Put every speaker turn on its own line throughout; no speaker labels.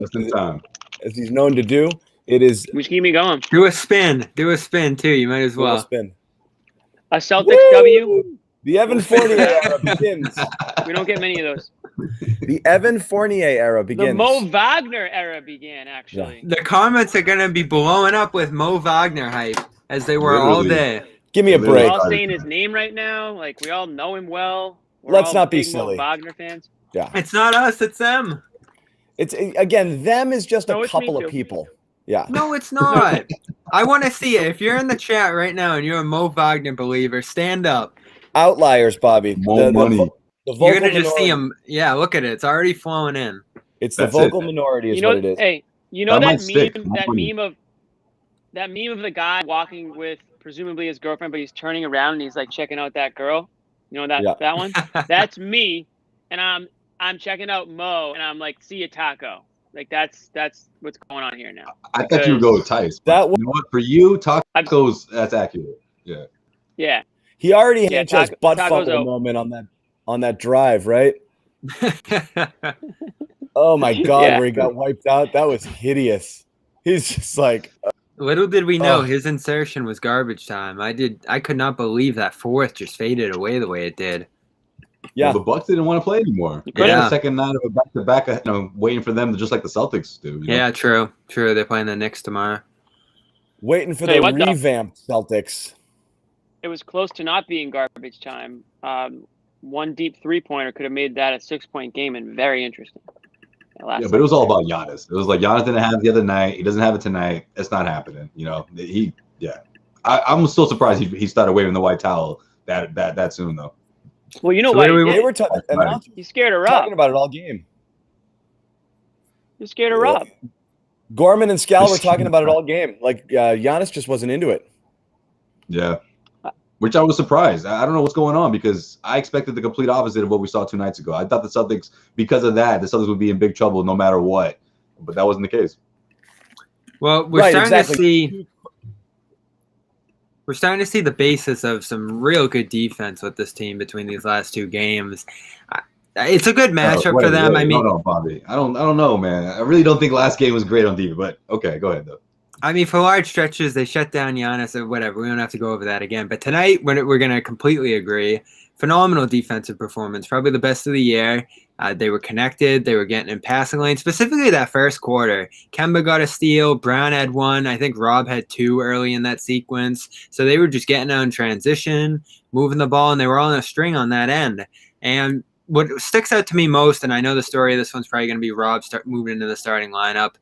Just in time.
As he's known to do. It is.
Which keep me going.
Do a spin too. You might as well.
Spin.
A Celtics W.
The Evan Fournier era begins.
We don't get many of those.
The Evan Fournier era begins.
The Mo Wagner era began, actually.
The comments are gonna be blowing up with Mo Wagner hype as they were all day.
Give me a
We're
break.
all saying his name right now. Like, we all know him well. We're
Let's
all
not be
big
silly.
Mo Wagner fans.
Yeah.
It's not us, it's them.
It's again, them is just
No,
a
it's me
couple of
too.
people. Yeah.
No, it's not. I want to see it. If you're in the chat right now and you're a Mo Wagner believer, stand up.
Outliers, Bobby.
More money.
The vocal
You're gonna just
minority.
see him. Yeah, look at it. It's already flowing in.
It's the
That's
vocal
it.
minority is
You know,
what it is.
hey, you know
That
that
might stick.
meme,
More
that
money.
meme of the guy walking with presumably his girlfriend, but he's turning around and he's like checking out that girl. You know that one? That's me, and I'm checking out Mo, and I'm like, see you, Taco. Like that's what's going on here now.
I thought you would go with Tice.
That
You know what? For you, tacos, that's accurate. Yeah.
Yeah.
He already had
Yeah,
his butt
Taco's
fumble
out.
moment on that drive, right? Oh my God,
Yeah.
where he got wiped out. That was hideous. He's just like,
Little did we know
Oh.
his insertion was garbage time. I could not believe that fourth just faded away the way it did.
yeah.
Well, the Bucks didn't want to play anymore.
couldn't.
Yeah.
The second night of a back-to-back, waiting for them, just like the Celtics do. you know?
Yeah, true. They're playing the Knicks tomorrow.
Waiting for
Tell you
the
what, though.
revamped Celtics.
It was close to not being garbage time. One deep three-pointer could have made that a 6-point game and very interesting.
Yeah, but it was all about Giannis. It was like Giannis didn't have it the other night. He doesn't have it tonight. It's not happening. I'm still surprised he started waving the white towel that soon though.
Well, you know
So
what?
where do we-
He
They
did?
were talking
He scared her up.
about it all game.
He scared her up.
Gorman and Scal were talking about it all game. Like Giannis just wasn't into it.
Yeah, which I was surprised. I don't know what's going on because I expected the complete opposite of what we saw 2 nights ago. I thought the Celtics, because of that, the Celtics would be in big trouble no matter what, but that wasn't the case.
Well, we're
Right,
starting
exactly.
to see. We're starting to see the basis of some real good defense with this team between these last 2 games. It's a good matchup for them. I mean,
no, Bobby, I don't know, man. I really don't think last game was great on defense, but okay, go ahead though.
I mean, for large stretches, they shut down Giannis or whatever. We don't have to go over that again. But tonight, we're going to completely agree. Phenomenal defensive performance, probably the best of the year. They were connected. They were getting in passing lane, specifically that first quarter. Kemba got a steal. Brown had 1. I think Rob had 2 early in that sequence. So they were just getting out in transition, moving the ball, and they were all in a string on that end. And what sticks out to me most, and I know the story of this one's probably going to be Rob moving into the starting lineup,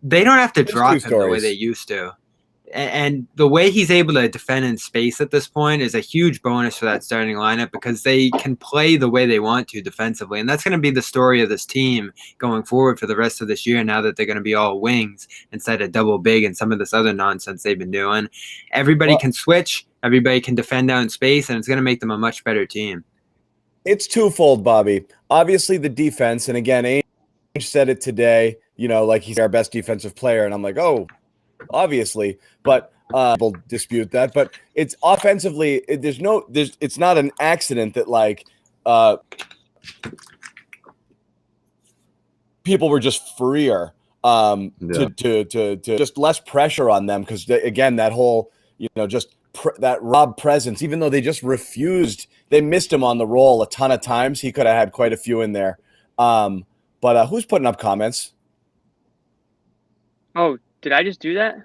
they don't have to
There's
drop
2
him the way
stories.
they used to. And the way he's able to defend in space at this point is a huge bonus for that starting lineup because they can play the way they want to defensively. And that's going to be the story of this team going forward for the rest of this year now that they're going to be all wings instead of double big and some of this other nonsense they've been doing. Everybody can switch. Everybody can defend out in space, and it's going to make them a much better team.
It's twofold, Bobby. Obviously, the defense, and again, Ainge said it today. Like he's our best defensive player, and I'm like, oh, obviously, but people dispute that. But it's offensively, it's not an accident that like people were just freer to just less pressure on them because again, that whole that Rob presence, even though they just refused, they missed him on the roll a ton of times. He could have had quite a few in there. But who's putting up comments?
Oh, did I just do that?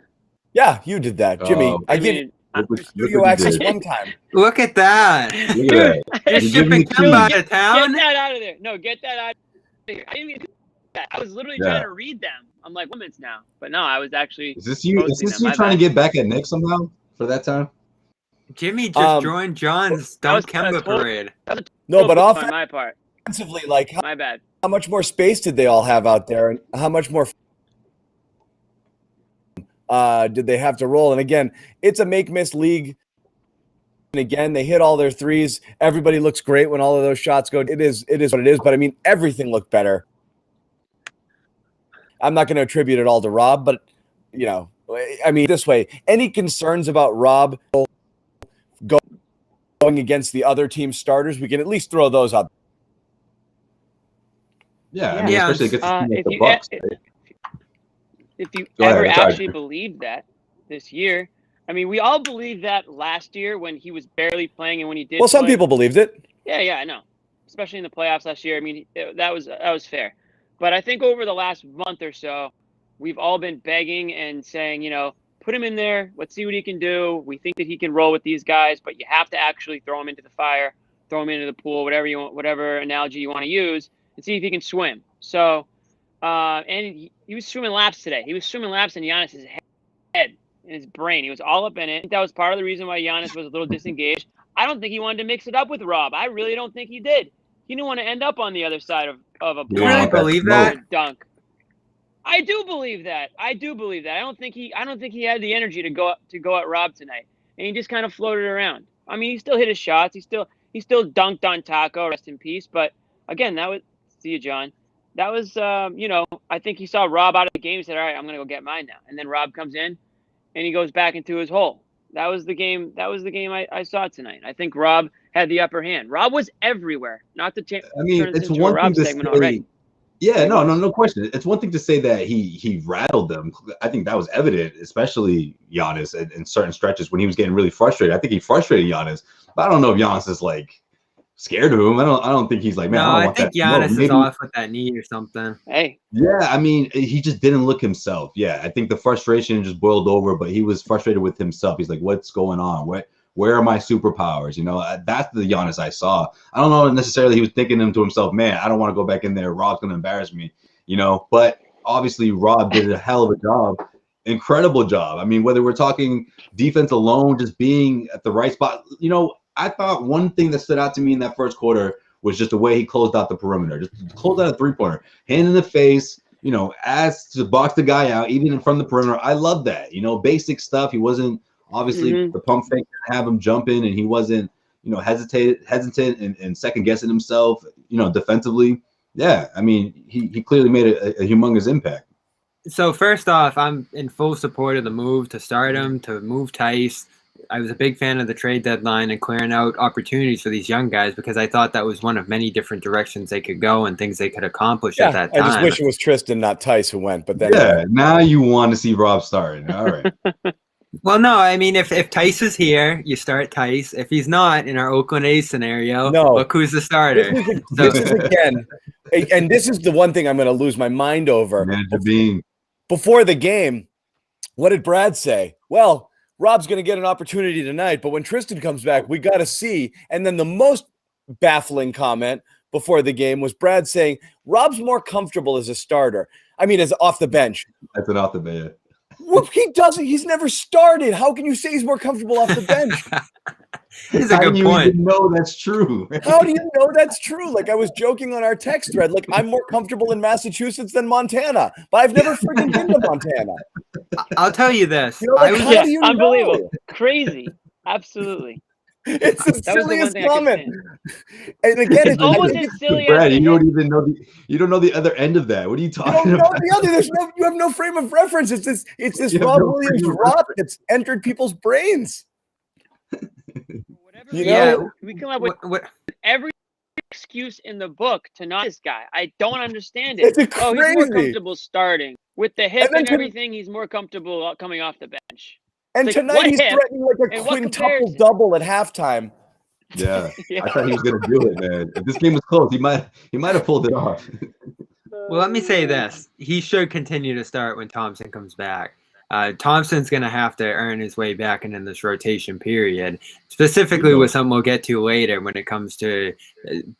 Yeah, you did that, Jimmy. I gave you studio access one time.
Look at that.
Look at that.
You're shipping Kemba out of town?
Get that out of there. No, get that out of here. I didn't even do that. I was literally trying to read them. I'm like, women's now. But no, I was actually
Is this you
posting them. My
trying to
bad.
get back at Nick somehow for that time?
Jimmy just joined John's
that was
Dump Kemba parade.
No, but
on my part.
offensively, like
My bad.
how much more space did they all have out there, and how much more did they have to roll? And again, it's a make-miss league. And again, they hit all their threes. Everybody looks great when all of those shots go. It is what it is. But I mean, everything looked better. I'm not going to attribute it all to Rob, but I mean, this way, any concerns about Rob going against the other team starters, we can at least throw those out.
Yeah, I mean, especially against a team like the Bucks.
If you ever actually believed that this year, I mean, we all believed that last year when he was barely playing and when he did.
Well, some people believed it.
Yeah, I know. Especially in the playoffs last year. I mean, that was fair. But I think over the last month or so, we've all been begging and saying, put him in there. Let's see what he can do. We think that he can roll with these guys, but you have to actually throw him into the fire, throw him into the pool, whatever you want, whatever analogy you want to use, and see if he can swim. So, and he was swimming laps today. He was swimming laps in Giannis's head, in his brain. He was all up in it. I think that was part of the reason why Giannis was a little disengaged. I don't think he wanted to mix it up with Rob. I really don't think he did. He didn't want to end up on the other side of a
block. You really believe that?
Dunk. I do believe that. I don't think he had the energy to go at Rob tonight, and he just kind of floated around. I mean, he still hit his shots. He still dunked on Taco. Rest in peace. But again, that was see you, John. That was I think he saw Rob out of the game. He said, "All right, I'm gonna go get mine now." And then Rob comes in, and he goes back into his hole. That was the game. I saw tonight. I think Rob had the upper hand. Rob was everywhere. Not to turn this into a Rob segment already.
Yeah, no question. It's one thing to say that he rattled them. I think that was evident, especially Giannis in certain stretches when he was getting really frustrated. I think he frustrated Giannis, but I don't know if Giannis is like scared of him. I don't think he's like, man.
No, I think Giannis is off with that knee or something.
Hey.
Yeah, I mean, he just didn't look himself. Yeah, I think the frustration just boiled over, but he was frustrated with himself. He's like, what's going on? Where are my superpowers? That's the Giannis I saw. I don't know necessarily he was thinking to himself, man, I don't want to go back in there. Rob's going to embarrass me, But obviously Rob did a hell of a job. Incredible job. I mean, whether we're talking defense alone, just being at the right spot, I thought one thing that stood out to me in that first quarter was just the way he closed out the perimeter. Just closed out a three-pointer. Hand in the face, asked to box the guy out, even from the perimeter. I love that. Basic stuff. He wasn't obviously the pump fake didn't have him jumping, and he wasn't, hesitant and second guessing himself, defensively. Yeah, I mean, he clearly made a humongous impact.
So first off, I'm in full support of the move to start him, to move Tice. I was a big fan of the trade deadline and clearing out opportunities for these young guys because I thought that was one of many different directions they could go and things they could accomplish at that time.
I just wish it was Tristan, not Tice, who went. But then,
now you want to see Rob starting. All right.
Well, no, I mean, if Tice is here, you start Tice. If he's not, in our Oakland A's scenario, look who's the starter.
This is again, and this is the one thing I'm going to lose my mind over. Before the game, what did Brad say? Well, Rob's going to get an opportunity tonight, but when Tristan comes back, we got to see. And then the most baffling comment before the game was Brad saying, Rob's more comfortable as a starter. I mean, as off the bench.
That's an off the bench.
Well, he doesn't. He's never started. How can you say he's more comfortable off the bench?
That's a good point.
How do you even know that's true?
How do you know that's true? Like, I was joking on our text thread. Like, I'm more comfortable in Massachusetts than Montana, but I've never freaking been to Montana.
I'll tell you this.
Unbelievable. Crazy. Absolutely.
It's the silliest comment. And again,
it's almost as silly as
Brad, you don't know the other end of that. What are you talking about?
You have no frame of reference. It's this Rob Williams rot that's entered people's brains.
We come up with every excuse in the book to not this guy. I don't understand it.
It's crazy.
He's more comfortable starting with the hip and everything. He's more comfortable coming off the bench.
And tonight he's threatening like a quintuple double at halftime.
Yeah. I thought he was going to do it, man. If this game was close, he might have pulled it off.
Well, let me say this: he should continue to start when Thompson comes back. Thompson's going to have to earn his way back into this rotation period, specifically with something we'll get to later when it comes to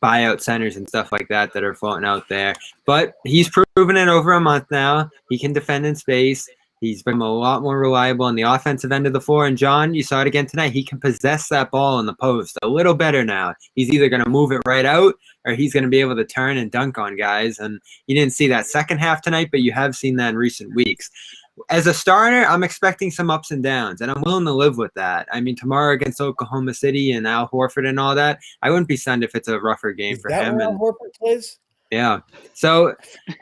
buyout centers and stuff like that are floating out there. But he's proven it over a month now. He can defend in space. He's become a lot more reliable on the offensive end of the floor. And, John, you saw it again tonight. He can possess that ball in the post a little better now. He's either going to move it right out or he's going to be able to turn and dunk on guys. And you didn't see that second half tonight, but you have seen that in recent weeks. As a starter, I'm expecting some ups and downs, and I'm willing to live with that. I mean, tomorrow against Oklahoma City and Al Horford and all that, I wouldn't be stunned if it's a rougher game for him.
Al Horford plays?
Yeah. So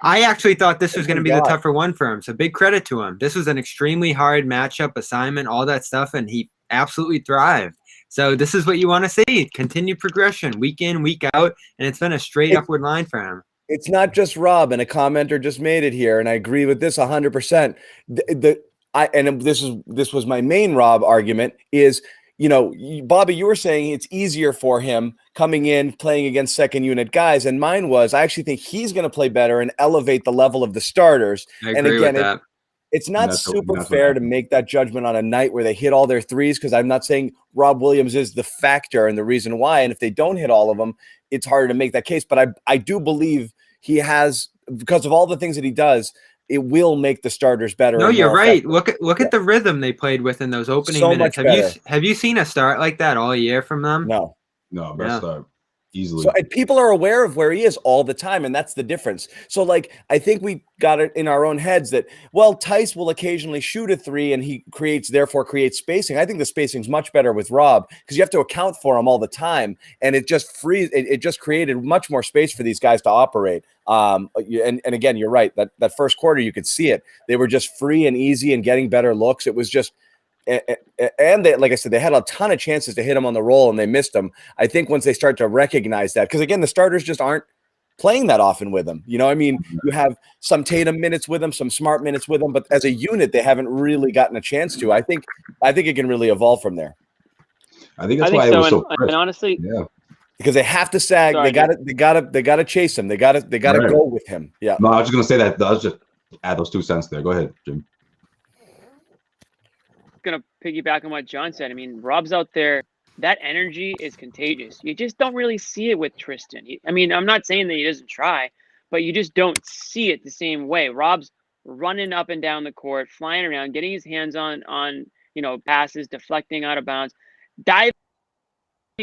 I actually thought this was going to be the tougher one for him. So big credit to him. This was an extremely hard matchup, assignment, all that stuff, and he absolutely thrived. So this is what you want to see. Continued progression, week in, week out, and it's been a straight upward line for him.
It's not just Rob, and a commenter just made it here, and I agree with this 100%. This was my main Rob argument is, Bobby, you were saying it's easier for him coming in, playing against second unit guys, and mine was I actually think he's going to play better and elevate the level of the starters.
I agree with that.
It's not super fair to make that judgment on a night where they hit all their threes, because I'm not saying Rob Williams is the factor and the reason why. And if they don't hit all of them, it's harder to make that case. But I do believe he has, because of all the things that he does, it will make the starters better.
No, you're right. Look at the rhythm they played with in those opening minutes. Have you seen a start like that all year from them?
No,
best start. Easily.
So, and people are aware of where he is all the time, and that's the difference. So, like, I think we got it in our own heads that, well, Tice will occasionally shoot a three, and he therefore creates spacing. I think the spacing's much better with Rob, because you have to account for him all the time, and it just it just created much more space for these guys to operate. And again, you're right. That first quarter, you could see it. They were just free and easy and getting better looks. It was just. And they, like I said, they had a ton of chances to hit him on the roll and they missed them. I think once they start to recognize that, because again, the starters just aren't playing that often with him. You have some Tatum minutes with him, some Smart minutes with him, but as a unit, they haven't really gotten a chance to. I think it can really evolve from there.
I think that's why it was so fresh.
And honestly,
because they have to sag. Sorry, they gotta chase him. They gotta go with him. Yeah.
No, I was just gonna say that. I was just add those 2 cents there. Go ahead, Jim.
Gonna piggyback on what John said. I mean, Rob's out there. That energy is contagious. You just don't really see it with Tristan. I mean, I'm not saying that he doesn't try, but you just don't see it the same way. Rob's running up and down the court, flying around, getting his hands on passes, deflecting out of bounds, diving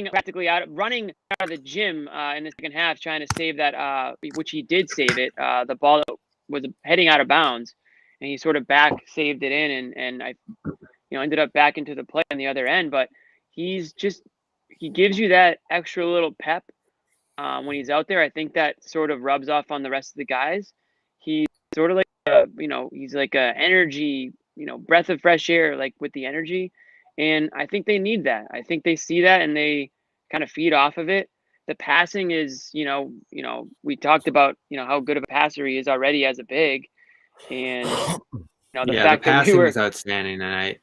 practically running out of the gym in the second half, trying to save that, which he did save it. The ball was heading out of bounds, and he sort of saved it in, and I ended up back into the play on the other end. But he gives you that extra little pep when he's out there. I think that sort of rubs off on the rest of the guys. He's sort of like he's like a energy, breath of fresh air, like with the energy. And I think they need that. I think they see that and they kind of feed off of it. The passing is, we talked about, how good of a passer he is already as a big. And the fact
the passing
that
was outstanding tonight.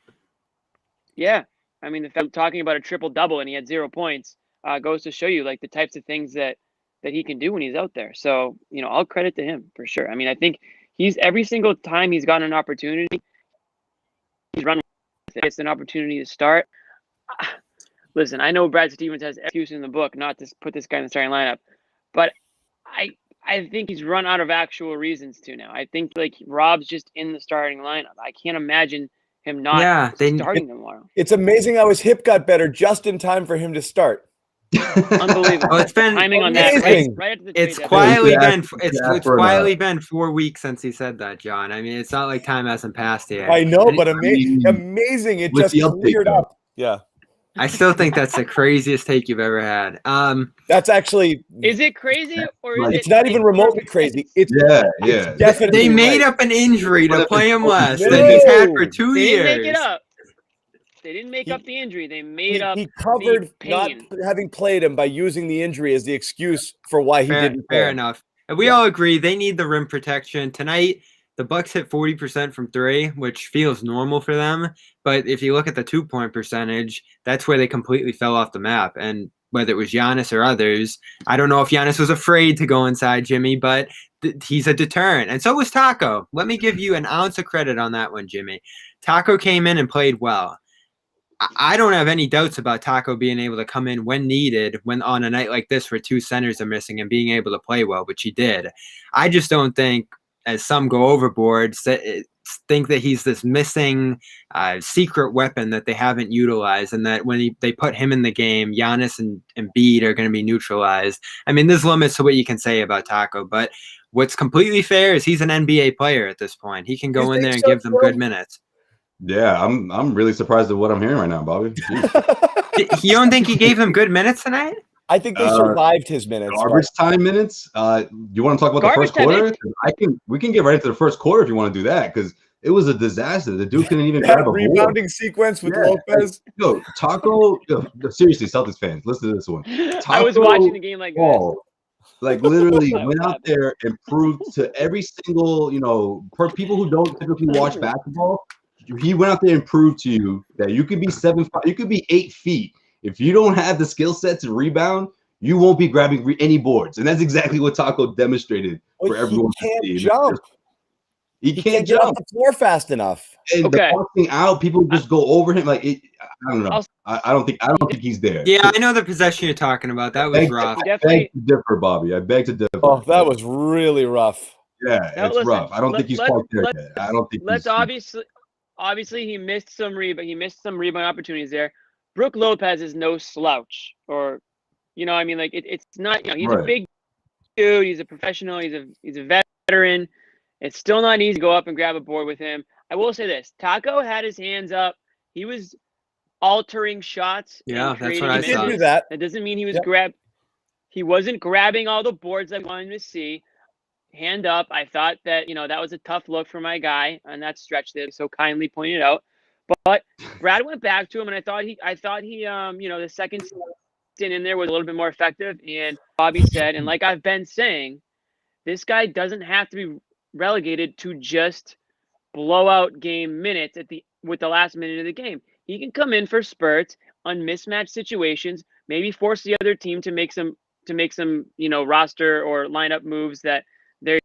Yeah. I mean, the fact talking about a triple double and he had 0 points goes to show you like the types of things that he can do when he's out there. So, all credit to him for sure. I mean, I think he's every single time he's gotten an opportunity, he's run with it. It's an opportunity to start. Listen, I know Brad Stevens has excuse in the book not to put this guy in the starting lineup, but I think he's run out of actual reasons to now. I think like Rob's just in the starting lineup. I can't imagine him not starting tomorrow.
It's amazing how his hip got better just in time for him to start.
Unbelievable.
Well, it's been
timing on that. Right after the
it's quietly been 4 weeks since he said that, John. I mean, it's not like time hasn't passed yet.
I know, but amazing. It just cleared up. Yeah.
I still think that's the craziest take you've ever had.
That's actually.
Is it crazy or is
it's not even remotely crazy? It's
yeah.
Definitely
they made up an injury to play him less
No.
than he's had for 2 years.
They didn't make it up. They didn't make up the injury. They made up.
He covered
the pain.
not having played him by using the injury as the excuse for why he didn't play.
Fair enough. And we all agree they need the rim protection tonight. The Bucks hit 40% from three, which feels normal for them. But if you look at the 2-point percentage, that's where they completely fell off the map. And whether it was Giannis or others, I don't know if Giannis was afraid to go inside Jimmy, but he's a deterrent. And so was Taco. Let me give you an ounce of credit on that one, Jimmy. Taco came in and played well. I don't have any doubts about Taco being able to come in when needed, when on a night like this where 2 centers are missing and being able to play well, which he did. I just don't think, as some go overboard, think that he's this missing secret weapon that they haven't utilized, and that when they put him in the game, Giannis and Embiid are going to be neutralized. I mean, there's limits to what you can say about Taco, but what's completely fair is he's an NBA player at this point. He can go in there and give them good minutes.
Yeah, I'm really surprised at what I'm hearing right now, Bobby.
You don't think he gave them good minutes tonight?
I think they survived his minutes.
Garbage time minutes. You want to talk about the first quarter? We can get right into the first quarter if you want to do that, because it was a disaster. The dude couldn't even grab a
rebounding sequence with Lopez.
Yo, Taco. Seriously, Celtics fans, listen to this one.
I was watching the game like this.
Like literally went out there and proved to every single, for people who don't typically watch basketball, he went out there and proved to you that you could be 7'5", you could be 8 feet. If you don't have the skill set to rebound, you won't be grabbing any boards. And that's exactly what Taco demonstrated for everyone to see.
Jump. He can't get off the floor fast enough.
And the passing out, people just go over him. Like I don't know. I don't think he's there.
Yeah, I know the possession you're talking about. That was rough.
I beg to differ, Bobby. I beg to differ.
Oh, that was really rough.
Yeah, it's rough. I don't think he's quite there yet. I don't think.
Obviously he missed some rebound. He missed some rebound opportunities there. Brook Lopez is no slouch, or it's not. He's a big dude. He's a professional. He's a veteran. It's still not easy to go up and grab a board with him. I will say this: Taco had his hands up. He was altering shots.
Yeah, that's what I saw.
That doesn't mean he was He wasn't grabbing all the boards I wanted to see. Hand up. I thought that that was a tough look for my guy on that stretch that so kindly pointed out. But Brad went back to him, and I thought he the second stint in there was a little bit more effective. And Bobby said, and like I've been saying, this guy doesn't have to be relegated to just blowout game minutes with the last minute of the game. He can come in for spurts on mismatched situations, maybe force the other team to make some roster or lineup moves that they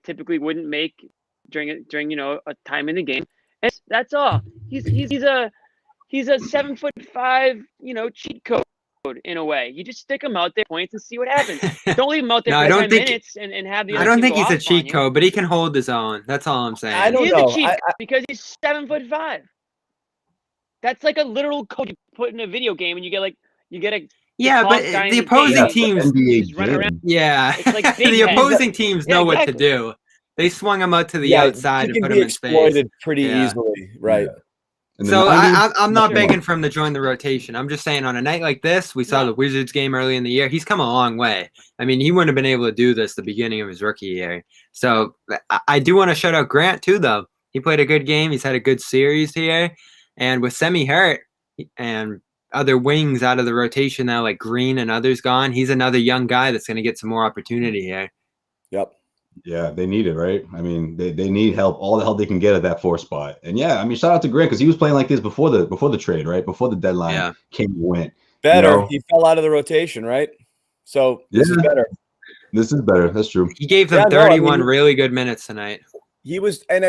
typically wouldn't make during a time in the game. And that's all. He's a 7'5", cheat code in a way. You just stick him out there, points, and see what happens. Don't leave him out there for 10 minutes and have the.
I don't think he's a cheat code, but he can hold his own. That's all I'm saying.
I don't know. He's a cheat because he's 7'5". That's like a literal code you put in a video game, and you get a.
Yeah, but the opposing teams. Yeah, it's like the opposing teams know what to do. They swung him out to the outside and put him in space.
Exploited pretty easily, right?
Yeah.
So I'm not begging for him to join the rotation. I'm just saying on a night like this, we saw the Wizards game early in the year. He's come a long way. I mean, he wouldn't have been able to do this the beginning of his rookie year. So I do want to shout out Grant too, though. He played a good game. He's had a good series here. And with Semi hurt and other wings out of the rotation now, like Green and others gone, he's another young guy that's going to get some more opportunity here.
Yep.
Yeah, they need it, right? I mean, they need help, all the help they can get at that 4 spot. And yeah, I mean, shout out to Grant because he was playing like this before the trade, right? Before the deadline came and went.
Better. He fell out of the rotation, right? So this is better.
This is better. That's true.
He gave them 31 really good minutes tonight.
He was, and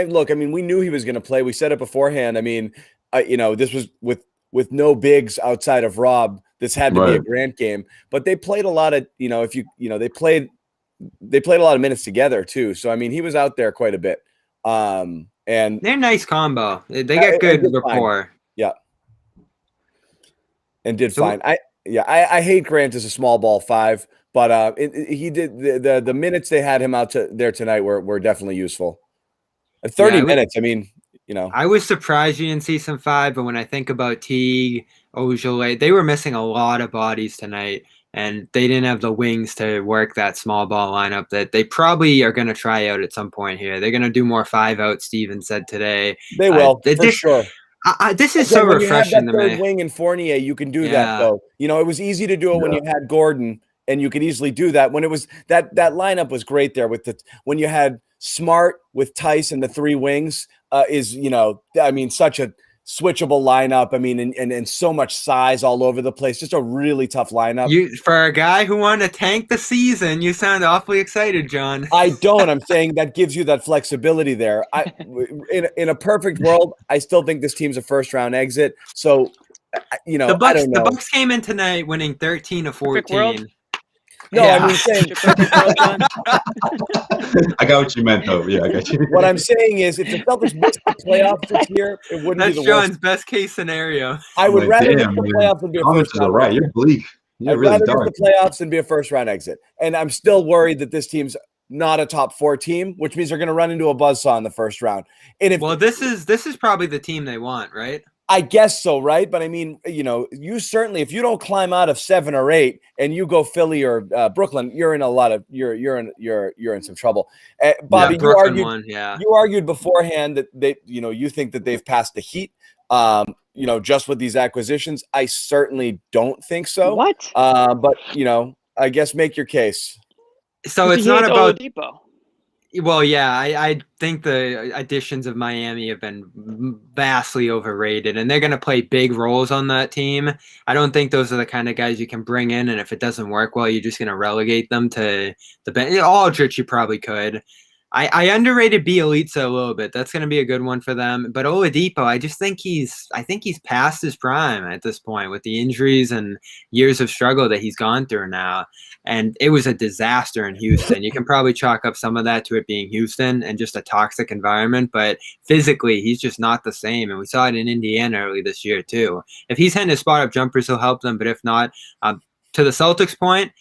we knew he was going to play. We said it beforehand. I mean, this was with no bigs outside of Rob. This had to be a Grant game, but they played a lot of, they played a lot of minutes together too. So, I mean, he was out there quite a bit. And
they're a nice combo. They got good rapport.
Fine. Yeah. And did fine. I hate Grant as a small ball 5, but he did the minutes they had him out there tonight were definitely useful. 30 minutes. I mean,
I was surprised you didn't see some 5, but when I think about Teague, Ojale, they were missing a lot of bodies tonight. And they didn't have the wings to work that small ball lineup that they probably are going to try out at some point here. They're going to do more 5-out, Steven said today.
They will, for sure.
This is so refreshing to me.
Third wing in Fournier, you can do that, though. It was easy to do it when you had Gordon, and you could easily do that. When it was that lineup was great there when you had Smart with Tice and the 3 wings such a switchable lineup. I mean, and so much size all over the place. Just a really tough lineup.
For a guy who wanted to tank the season, you sound awfully excited, John.
I don't. I'm saying that gives you that flexibility there. In a perfect world, I still think this team's a first-round exit. So,
the Bucks,
I don't know.
The Bucks came in tonight winning 13-14.
No,
yeah.
I mean, saying,
I got what you meant, though. Yeah, I got you.
What I'm saying is, if the Celtics missed the playoffs this year, it wouldn't be the
John's
worst.
best case scenario.
I would rather miss the playoffs than be a first round.
Right, you're bleak.
I'd rather miss the playoffs than be a first round exit. And I'm still worried that this team's not a top 4 team, which means they're going to run into a buzzsaw in the first round. And
this is probably the team they want, right?
I guess so, right? But I mean, you certainly, if you don't climb out of 7 or 8 and you go Philly or Brooklyn, you're in you're in some trouble. Bobby, you argued beforehand that you think that they've passed the Heat. Just with these acquisitions, I certainly don't think so.
What?
But I guess make your case.
So it's not about
Oladipo.
Well, yeah, I think the additions of Miami have been vastly overrated, and they're going to play big roles on that team. I don't think those are the kind of guys you can bring in, and if it doesn't work well, you're just going to relegate them to the bench. Aldridge, you probably could. I underrated Bielitsa a little bit. That's going to be a good one for them. But Oladipo, I think he's past his prime at this point with the injuries and years of struggle that he's gone through now. And it was a disaster in Houston. You can probably chalk up some of that to it being Houston and just a toxic environment. But physically, he's just not the same. And we saw it in Indiana early this year, too. If he's hitting his spot-up jumpers, he'll help them. But if not, to the Celtics point,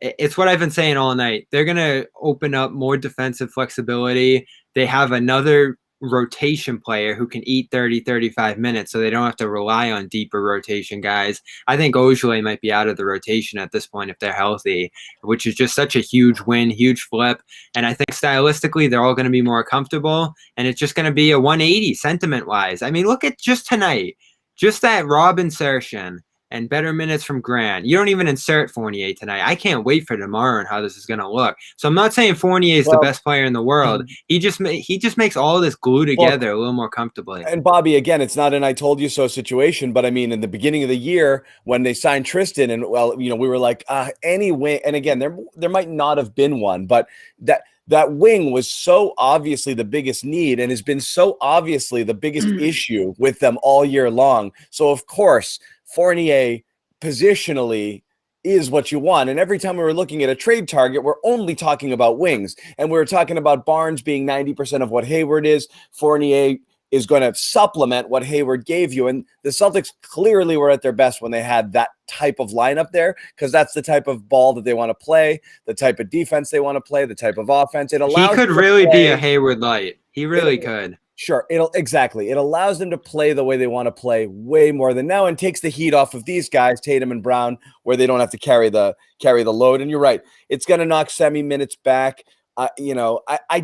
it's what I've been saying all night. They're going to open up more defensive flexibility. They have another rotation player who can eat 30, 35 minutes, so they don't have to rely on deeper rotation guys. I think Ojeleye might be out of the rotation at this point if they're healthy, which is just such a huge win, huge flip. And I think stylistically, they're all going to be more comfortable, and it's just going to be a 180 sentiment-wise. I mean, look at just tonight, just that Rob insertion and better minutes from Grant. You don't even insert Fournier tonight. I can't wait for tomorrow and how this is going to look. So I'm not saying Fournier is the best player in the world. He just makes all this glue together a little more comfortably.
And Bobby, again, it's not an I told you so situation, but I mean, in the beginning of the year when they signed Tristan, and we were like, anyway, and again, there might not have been one, but that wing was so obviously the biggest need and has been so obviously the biggest issue with them all year long. So of course, Fournier positionally is what you want. And every time we were looking at a trade target, we're only talking about wings. And we were talking about Barnes being 90% of what Hayward is. Fournier is going to supplement what Hayward gave you. And the Celtics clearly were at their best when they had that type of lineup there, because that's the type of ball that they want to play, the type of defense they want to play, the type of offense. It allows
he could really be a Hayward light. He really could.
Sure. It allows them to play the way they want to play way more than now, and takes the heat off of these guys, Tatum and Brown, where they don't have to carry the load. And you're right. It's going to knock Semi minutes back. I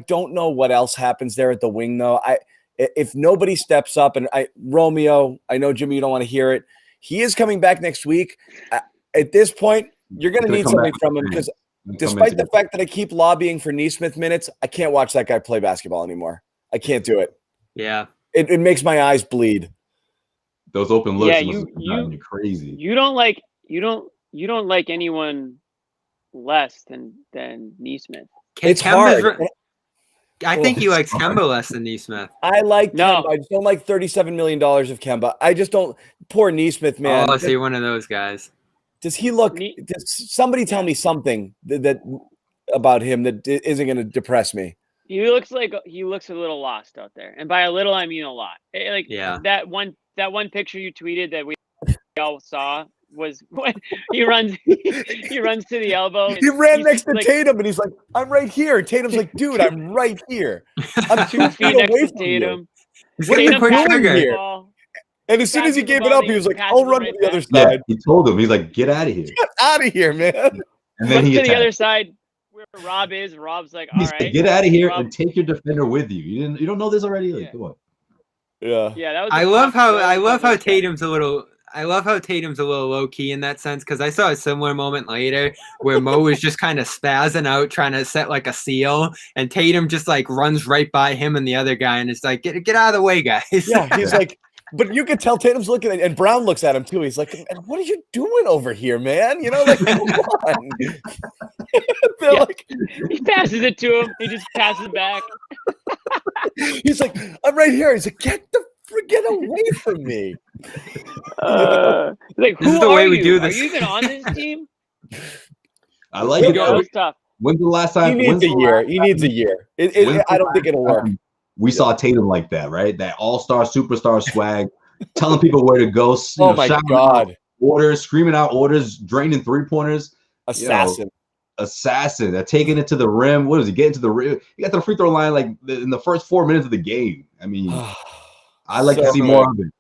don't know what else happens there at the wing, though. If nobody steps up, and Romeo, I know, Jimmy, you don't want to hear it. He is coming back next week. At this point, you're going to need something from him, because despite the fact that I keep lobbying for Nesmith minutes, I can't watch that guy play basketball anymore. I can't do it.
Yeah.
It makes my eyes bleed.
Those open looks,
you're
crazy.
You don't like anyone less than Nesmith.
It's hard.
I think he likes Kemba less than Nesmith.
I like Kemba. I just don't like $37 million of Kemba. I just don't. Poor Nesmith, man.
Oh, so you're one of those guys.
Does he look? Does somebody tell me something that about him that isn't going to depress me?
He looks a little lost out there, and by a little I mean a lot. That one picture you tweeted that we all saw was when he runs to the elbow.
He ran next to Tatum, and he's like, "I'm right here." And Tatum's like, "Dude, I'm right here. I'm 2 feet
next
away
to
from
Tatum.
You. What are you doing here?" And as soon as he gave it up, he was like, "I'll run to the other side."
He told him, he's like, "Get out of here.
Get out of here, man."
And then he
to the other side where Rob is. Rob's like, "All right,
get out of here and take your defender with you." You don't know this already? Like, come on.
Yeah.
That was.
I love how Tatum's a little low key in that sense, because I saw a similar moment later where Mo was just kind of spazzing out trying to set like a seal, and Tatum just like runs right by him and the other guy, and it's like, get out of the way, guys.
Yeah, he's like, but you can tell Tatum's looking at, and Brown looks at him too. He's like, "What are you doing over here, man? Like, come on." Like,
he passes it to him. He just passes back.
He's like, "I'm right here." He's like, "Get away from me."
Like,
this is the way we do this.
Are you even on this team?
I like it.
That was tough.
When's the last time?
He needs a year. I don't think it'll work.
We saw Tatum like that, right? That all-star, superstar swag, telling people where to go.
Oh my God!
Orders, screaming out orders, draining three-pointers. Assassin. They're taking it to the rim. What is he getting to the rim? He got to the free throw line like in the first 4 minutes of the game. I mean, I like to see more of it.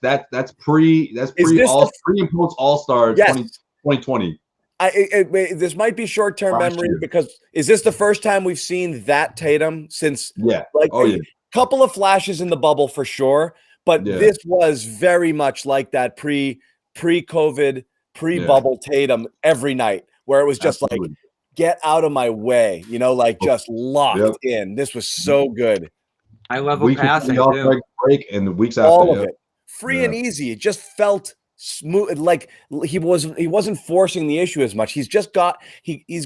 That's pre and post all-star 2020.
This might be short-term memory, because is this the first time we've seen that Tatum since?
Yeah.
Couple of flashes in the bubble for sure, but this was very much like that pre-COVID, pre-bubble Tatum every night, where it was just like, get out of my way, like just locked in. This was so good.
High level passing too.
Break and the weeks after,
all of it, free and easy. It just felt smooth, like he wasn't forcing the issue as much. He's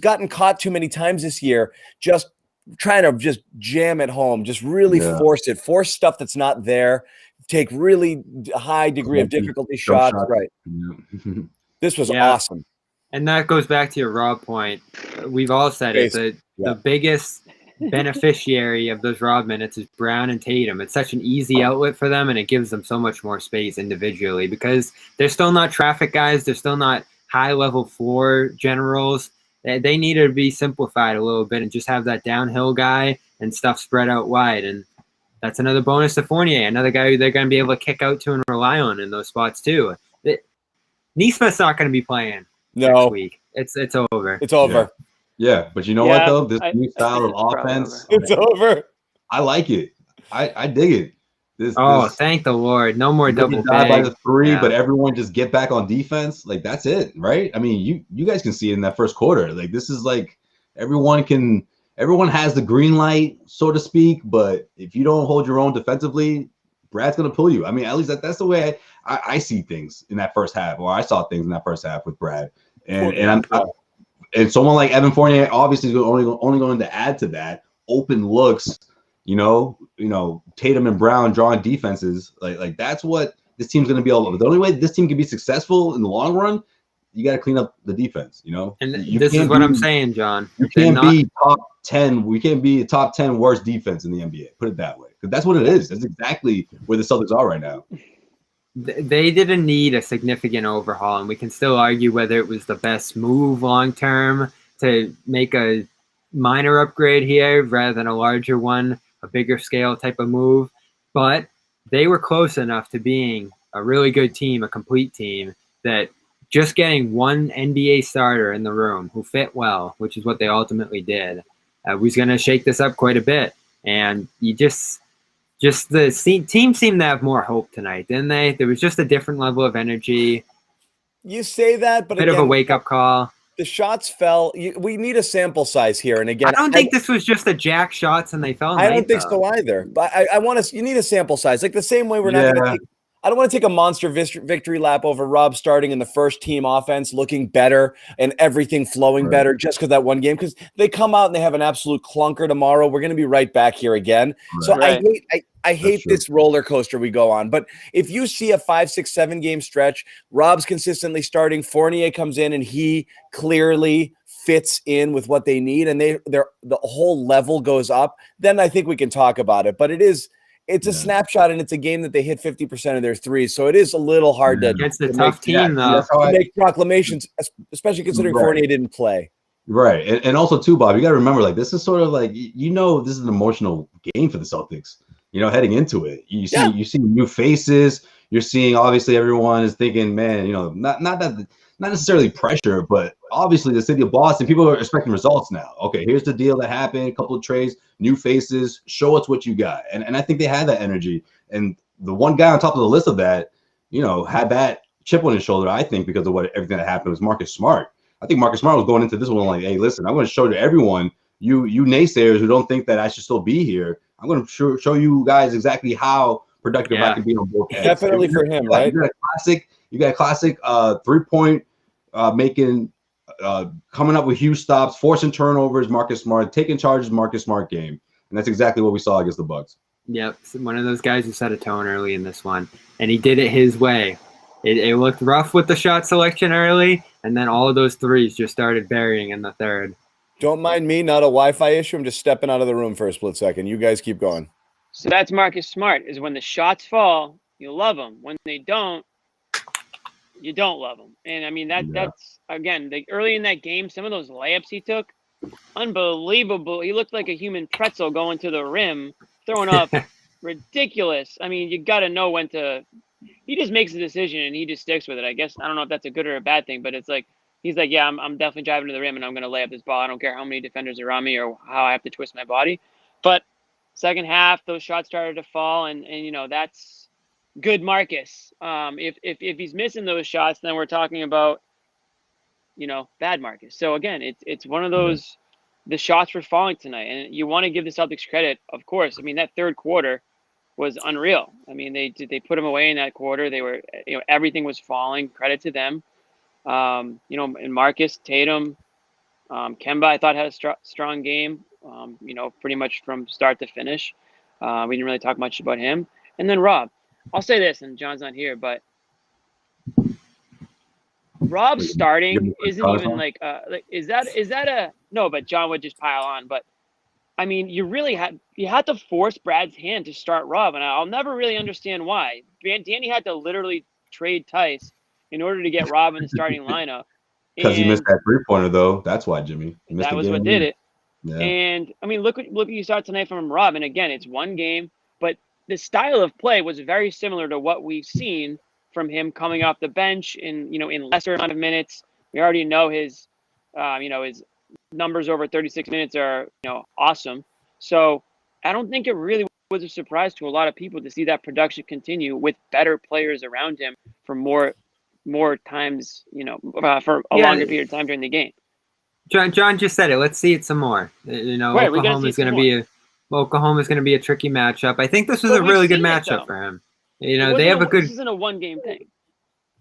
gotten caught too many times this year, just trying to just jam it home, just really force stuff that's not there, take really high degree of difficulty shots. Right. Yeah. This was awesome.
And that goes back to your Rob point. We've all said it. The biggest beneficiary of those Rob minutes is Brown and Tatum. It's such an easy outlet for them, and it gives them so much more space individually because they're still not traffic guys. They're still not high-level floor generals. They need to be simplified a little bit and just have that downhill guy and stuff spread out wide. And that's another bonus to Fournier, another guy who they're going to be able to kick out to and rely on in those spots too. Nesmith's not going to be playing next week. It's over.
It's over.
Yeah, but you know what though? This new style of offense,
it's over.
I like it. I dig it. This
thank the Lord. No more double
die by the three, but everyone just get back on defense. Like that's it, right? I mean, you guys can see it in that first quarter. Like this is like everyone has the green light, so to speak. But if you don't hold your own defensively, Brad's gonna pull you. I mean, at least that's the way I see things in that first half, or I saw things in that first half with Brad. And someone like Evan Fournier obviously is only going to add to that. Open looks, Tatum and Brown drawing defenses. Like that's what this team's going to be all over. The only way this team can be successful in the long run, you got to clean up the defense.
And this is what I'm saying, John.
You can't be top 10. We can't be a top 10 worst defense in the NBA. Put it that way, because that's what it is. That's exactly where the Celtics are right now.
They didn't need a significant overhaul, and we can still argue whether it was the best move long term to make a minor upgrade here rather than a larger one, a bigger scale type of move. But they were close enough to being a really good team, a complete team, that just getting one NBA starter in the room who fit well, which is what they ultimately did, was going to shake this up quite a bit. And you just the team seemed to have more hope tonight, didn't they? There was just a different level of energy.
You say that, but
bit of a wake-up call.
The shots fell. We need a sample size here, and again,
I don't think this was just a jack shots and they fell.
I don't think so either. But I want to. You need a sample size, like the same way we're not going to take. I don't want to take a monster victory lap over Rob starting in the first team offense, looking better and everything flowing better just because that one game. Because they come out and they have an absolute clunker tomorrow. We're going to be right back here again. So I hate this roller coaster we go on. But if you see a 5, 6, 7 game stretch, Rob's consistently starting, Fournier comes in and he clearly fits in with what they need, and the whole level goes up, then I think we can talk about it. But it's a snapshot, and it's a game that they hit 50% of their threes. So it is a little hard to
against a tough team, though.
To make proclamations, especially considering Fournier didn't play.
Right. And also, too, Bob, you got to remember, like, this is sort of like, this is an emotional game for the Celtics, heading into it. You see new faces. You're seeing, obviously, everyone is thinking, man, not necessarily pressure, but obviously the city of Boston, people are expecting results now. Okay, here's the deal that happened, a couple of trades, new faces, show us what you got. And I think they had that energy. And the one guy on top of the list of that, had that chip on his shoulder, I think, because of everything that happened was Marcus Smart. I think Marcus Smart was going into this one like, hey, listen, I'm going to show to everyone, you naysayers who don't think that I should still be here, I'm going to show you guys exactly how productive I can be on both ends.
Definitely for him, right?
You got a classic 3-point making, coming up with huge stops, forcing turnovers, Marcus Smart, taking charges, Marcus Smart game. And that's exactly what we saw against the Bucks.
Yep, one of those guys who set a tone early in this one, and he did it his way. It looked rough with the shot selection early, and then all of those threes just started burying in the third.
Don't mind me, not a Wi-Fi issue. I'm just stepping out of the room for a split second. You guys keep going.
So that's Marcus Smart, is when the shots fall, you love them. When they don't, you don't love them. And I mean, that's again, early in that game, some of those layups he took, unbelievable. He looked like a human pretzel going to the rim, throwing up ridiculous. I mean, you got to know when to. He just makes a decision and he just sticks with it. I guess I don't know if that's a good or a bad thing, but it's like he's like, yeah, I'm definitely driving to the rim and I'm going to lay up this ball. I don't care how many defenders are on me or how I have to twist my body. But second half, those shots started to fall, and that's good Marcus. If he's missing those shots, then we're talking about bad Marcus. So again, it's one of those, the shots were falling tonight, and you want to give the Celtics credit, of course. I mean, that third quarter was unreal. I mean, they put them away in that quarter. They were, everything was falling. Credit to them. And Marcus, Tatum, Kemba, I thought had a strong game. Pretty much from start to finish. We didn't really talk much about him. And then Rob, I'll say this, and John's not here, but Rob starting isn't even is that a no? But John would just pile on. But I mean, you had to force Brad's hand to start Rob, and I'll never really understand why. Danny had to literally trade Tice in order to get Rob in the starting lineup.
Because he missed that 3-pointer, though. That's why, Jimmy.
That was what did it. Yeah. And I mean, look what you saw tonight from Rob. And again, it's one game, but the style of play was very similar to what we've seen from him coming off the bench in lesser amount of minutes. We already know his numbers over 36 minutes are awesome. So I don't think it really was a surprise to a lot of people to see that production continue with better players around him for more times, for a longer period of time during the game.
John just said it. Let's see it some more. Oklahoma's going to be a tricky matchup. I think this was a really good matchup for him. They have
this isn't a one-game thing.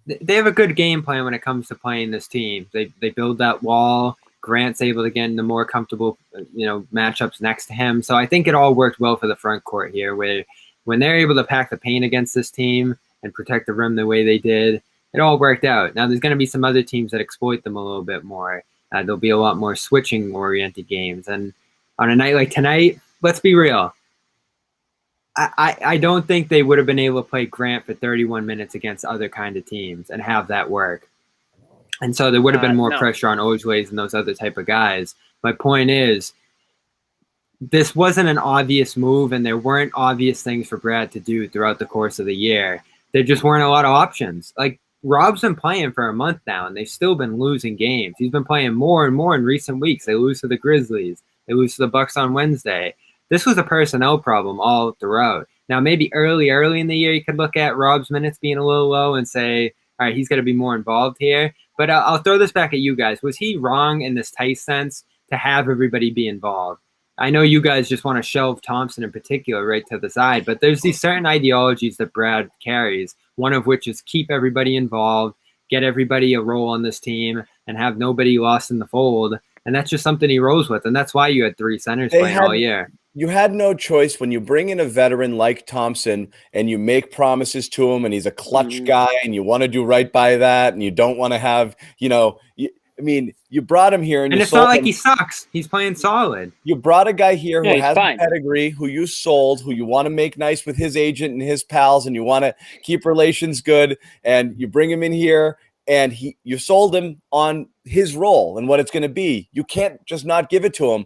They have a good game plan when it comes to playing this team. They build that wall. Grant's able to get into more comfortable, matchups next to him. So I think it all worked well for the front court here, where when they're able to pack the paint against this team and protect the rim the way they did, it all worked out. Now there's going to be some other teams that exploit them a little bit more. There'll be a lot more switching-oriented games. And on a night like tonight, let's be real. I don't think they would have been able to play Grant for 31 minutes against other kind of teams and have that work. And so there would have been more pressure on Ojales and those other type of guys. My point is, this wasn't an obvious move, and there weren't obvious things for Brad to do throughout the course of the year. There just weren't a lot of options. Like, Rob's been playing for a month now, and they've still been losing games. He's been playing more and more in recent weeks. They lose to the Grizzlies. They lose to the Bucks on Wednesday. This was a personnel problem all throughout. Now, maybe early in the year, you could look at Rob's minutes being a little low and say, all right, he's got to be more involved here. But I'll throw this back at you guys. Was he wrong in this tight sense to have everybody be involved? I know you guys just want to shelve Thompson in particular right to the side, but there's these certain ideologies that Brad carries, one of which is keep everybody involved, get everybody a role on this team, and have nobody lost in the fold. And that's just something he rolls with, and that's why you had three centers playing all year.
You had no choice when you bring in a veteran like Thompson and you make promises to him, and he's a clutch guy, and you want to do right by that, and you don't want to have, you brought him here, and
it's not like he sucks. He's playing solid.
You brought a guy here who has a pedigree, who you sold, who you want to make nice with his agent and his pals, and you want to keep relations good, and you bring him in here, and you sold him on his role and what it's going to be. You can't just not give it to him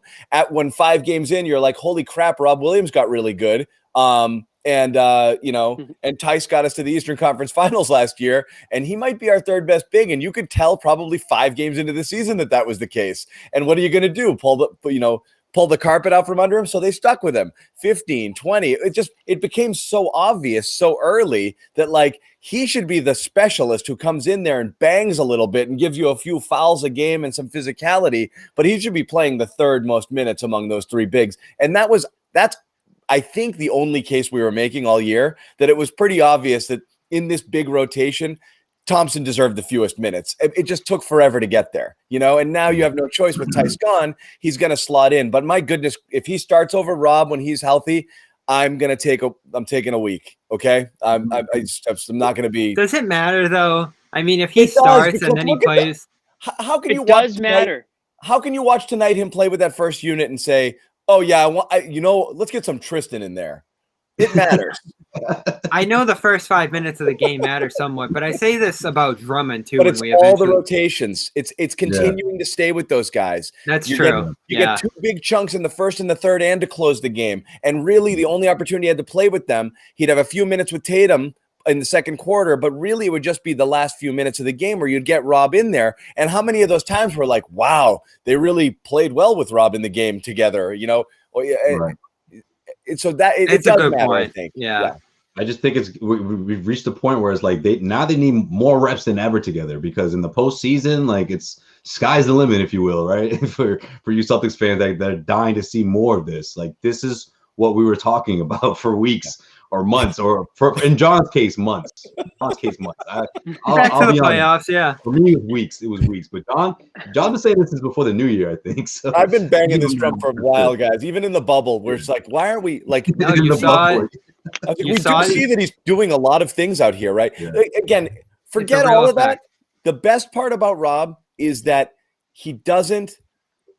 when 5 games in, you're like, holy crap, Rob Williams got really good. And Tice got us to the Eastern Conference Finals last year, and he might be our third best big. And you could tell probably 5 games into the season that was the case. And what are you going to do? Pull the carpet out from under him? So they stuck with him 15, 20. It became so obvious so early that he should be the specialist who comes in there and bangs a little bit and gives you a few fouls a game and some physicality, but he should be playing the third most minutes among those 3 bigs. And that's I think the only case we were making all year, that it was pretty obvious that in this big rotation, Thompson deserved the fewest minutes. It just took forever to get there, and now you have no choice with Tice gone. He's going to slot in. But my goodness, if he starts over Rob when he's healthy, I'm taking a week. Okay. I'm not going to be.
Does it matter though? I mean, if he starts and then he plays,
how can you
watch? It does matter.
How can you watch tonight him play with that first unit and say, oh yeah, let's get some Tristan in there. It matters.
I know the first 5 minutes of the game matter somewhat, but I say this about Drummond too.
But it's all the rotations. It's continuing to stay with those guys.
That's true.
You get 2 big chunks in the first and the third, and to close the game. And really, the only opportunity he had to play with them, he'd have a few minutes with Tatum in the second quarter, but really it would just be the last few minutes of the game where you'd get Rob in there. And how many of those times were like, wow, they really played well with Rob in the game together, Right. So that it does matter, point. I think.
Yeah.
I just think we've reached a point where it's like they need more reps than ever together, because in the postseason, it's sky's the limit, if you will, right? for you Celtics fans that are dying to see more of this. Like, this is what we were talking about for weeks or months, or in John's case, months. I'll
Back to
be
the playoffs,
honest.
yeah.
For me, it was weeks. But John been saying this since before the new year, I think. So
I've been banging this drum for a while, guys. Even in the bubble, we're just like, why aren't we like?
No, you saw it.
We do see that he's doing a lot of things out here, right?
Yeah.
Again, forget all of that. The best part about Rob is that he doesn't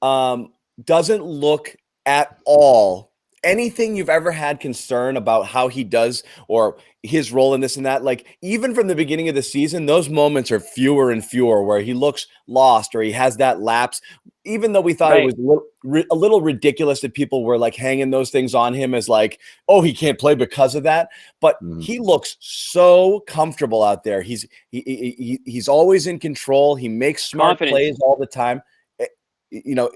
look at all anything you've ever had concern about how he does or his role in this and that. Like, even from the beginning of the season, those moments are fewer and fewer where he looks lost or he has that lapse. Even though we thought it was a little ridiculous that people were like hanging those things on him as like, oh, he can't play because of that. But he looks so comfortable out there. He's always in control. He makes smart plays all the time. You know,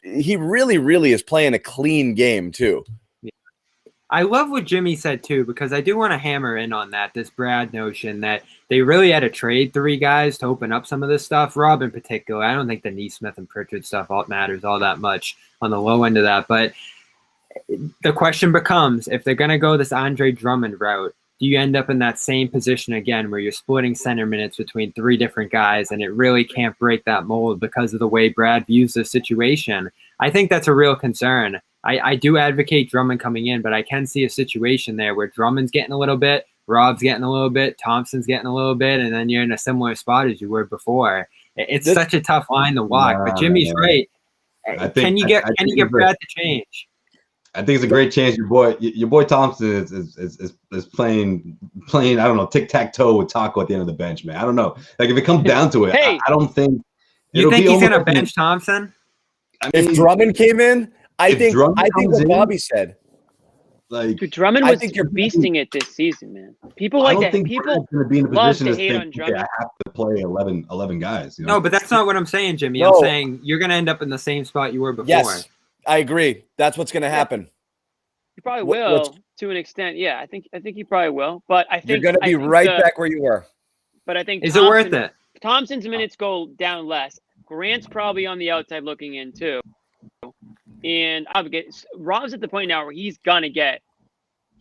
he really, really is playing a clean game too.
I love what Jimmy said too, because I do want to hammer in on that, this Brad notion that they really had to trade 3 guys to open up some of this stuff. Rob in particular, I don't think the Neesmith and Pritchard stuff matters all that much on the low end of that. But the question becomes, if they're going to go this Andre Drummond route, do you end up in that same position again where you're splitting center minutes between 3 different guys and it really can't break that mold because of the way Brad views the situation? I think that's a real concern. I do advocate Drummond coming in, but I can see a situation there where Drummond's getting a little bit, Rob's getting a little bit, Thompson's getting a little bit, and then you're in a similar spot as you were before. It's such a tough line to walk, but Jimmy's right. Can you get Brad to change?
I think it's a great chance. Your boy Thompson is playing. I don't know, tic-tac-toe with Taco at the end of the bench, man. I don't know. Like, if it comes down to it, I don't think.
You think he's gonna bench Thompson?
I mean,
if Drummond came in, I think what Bobby said.
Like, dude, Drummond was beasting it this season, man. People like that. People
going to be in a position to hate on
Drummond.
I have to play 11 guys. You know?
No, but that's not what I'm saying, Jimmy. I'm saying you're going to end up in the same spot you were before.
Yes, I agree. That's what's going to happen.
You probably will to an extent. Yeah, I think you probably will. But I think
you're going to be back where you were.
But I think
is it worth it?
Thompson's minutes go down less. Grant's probably on the outside looking in too. And Rob's at the point now where he's got to get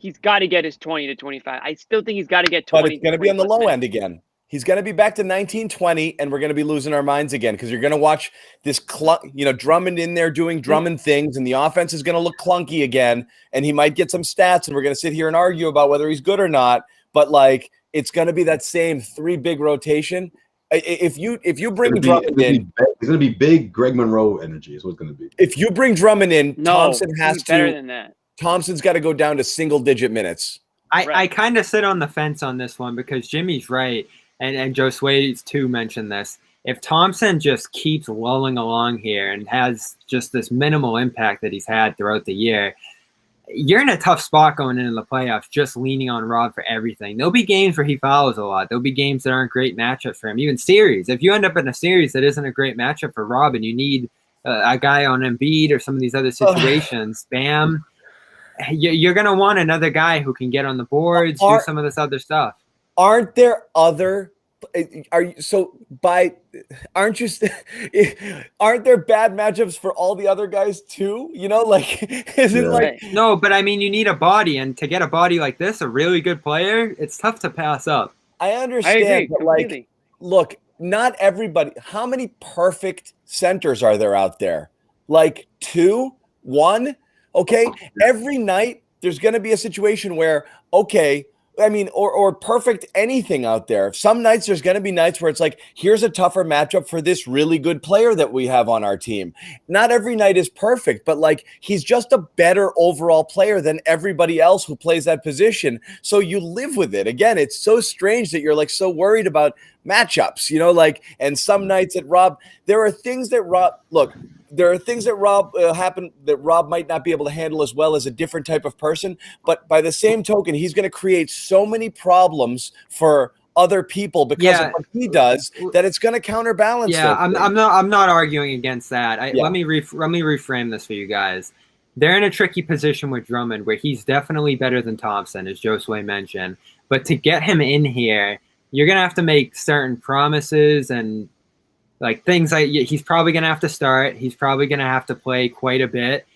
his 20 to 25. I still think he's got to get 20.
But it's going to be on the low end again. He's going to be back to 19-20, and we're going to be losing our minds again because you're going to watch this, Drummond in there doing Drummond things, and the offense is going to look clunky again, and he might get some stats, and we're going to sit here and argue about whether he's good or not. But like, it's going to be that same 3 big rotation. If you bring Drummond in,
it's going to be big Greg Monroe energy. Is what it's going to be.
If you bring Drummond in, Thompson has to.
Better than that.
Thompson's got to go down to single-digit minutes.
I kind of sit on the fence on this one because Jimmy's right, and Joe Sway's too mentioned this. If Thompson just keeps lulling along here and has just this minimal impact that he's had throughout the year, you're in a tough spot going into the playoffs, just leaning on Rob for everything. There'll be games where he fouls a lot. There'll be games that aren't great matchups for him. Even series. If you end up in a series that isn't a great matchup for Rob and you need a guy on Embiid or some of these other situations, bam, you're going to want another guy who can get on the boards, do some of this other stuff.
Aren't there other? Aren't there bad matchups for all the other guys too? No,
but I mean, you need a body, and to get a body like this, a really good player, it's tough to pass up.
I understand,
I agree,
but look, not everybody. How many perfect centers are there out there? Like 2, 1. Okay, every night there's going to be a situation where or perfect anything out there. Some nights there's going to be nights where it's like, here's a tougher matchup for this really good player that we have on our team. Not every night is perfect, but like, he's just a better overall player than everybody else who plays that position. So you live with it. Again, it's so strange that you're like so worried about matchups, and some nights at Rob, there are things that Rob happen that Rob might not be able to handle as well as a different type of person. But by the same token, he's going to create so many problems for other people because of what he does that it's going to counterbalance.
Yeah, I'm not arguing against that. Let me reframe this for you guys. They're in a tricky position with Drummond where he's definitely better than Thompson, as Josue mentioned. But to get him in here, you're going to have to make certain promises and Like things like he's probably going to have to start. He's probably going to have to play quite a bit.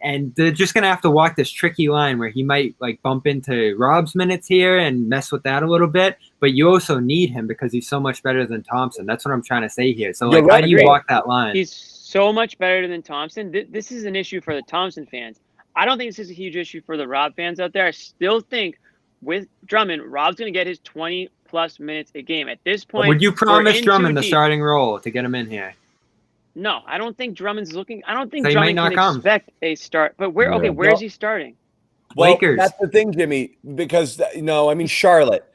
And they're just going to have to walk this tricky line where he might like bump into Rob's minutes here and mess with that a little bit. But you also need him because he's so much better than Thompson. That's what I'm trying to say here. So like, how do you walk that line?
He's so much better than Thompson. This is an issue for the Thompson fans. I don't think this is a huge issue for the Rob fans out there. I still think with Drummond, Rob's going to get his 20-plus minutes a game. At this point,
would you promise Drummond the starting role to get him in here?
No, I don't think Drummond's looking. I don't think
So
Drummond can expect a start. But where? Okay, where is he starting?
Well,
Lakers.
That's the thing, Jimmy. Because I mean Charlotte.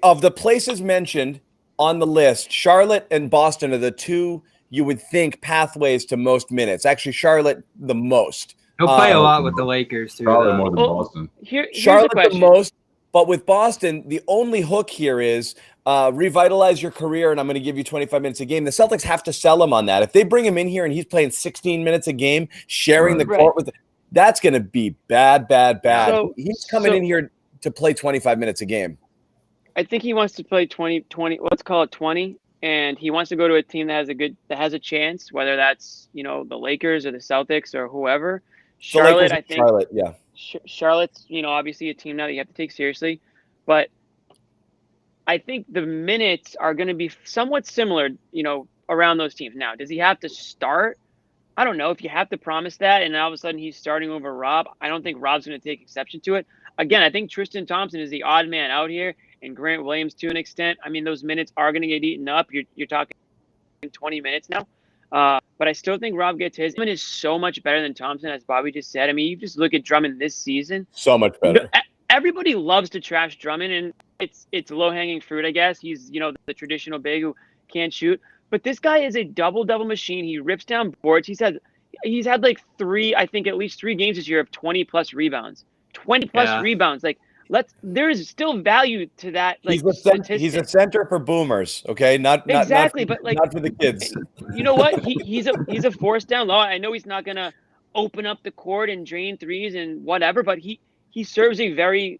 Of the places mentioned on the list, Charlotte and Boston are the two you would think pathways to most minutes. Actually, Charlotte the most.
He'll play a lot with the Lakers too.
Probably more than Boston.
Here's
Charlotte
the question.
most, but with Boston, the only hook here is revitalize your career, and I'm going to give you 25 minutes a game. The Celtics have to sell him on that. If they bring him in here and he's playing 16 minutes a game, sharing the court with, that's going to be bad. So, he's coming in here to play 25 minutes a game.
I think he wants to play 20. Let's call it 20. And he wants to go to a team that has a chance, whether that's the Lakers or the Celtics or whoever. Charlotte, I think.
Charlotte, yeah.
Charlotte's obviously a team now that you have to take seriously, but I think the minutes are going to be somewhat similar, around those teams. Now, does he have to start? I don't know. If you have to promise that, and all of a sudden he's starting over Rob, I don't think Rob's going to take exception to it. Again, I think Tristan Thompson is the odd man out here, and Grant Williams to an extent. I mean, those minutes are going to get eaten up. You're talking 20 minutes now. But I still think Rob gets his. Drummond is so much better than Thompson, as Bobby just said. I mean, you just look at Drummond this season.
So much better.
Everybody loves to trash Drummond, and it's low-hanging fruit, I guess. He's, the traditional big who can't shoot. But this guy is a double-double machine. He rips down boards. He's had like at least three games this year of 20-plus rebounds. 20-plus rebounds. Like, there is still value to that. Like,
he's a center for boomers, okay? Not for the kids.
You know what? He's a force down low. I know he's not gonna open up the court and drain threes and whatever, but he serves a very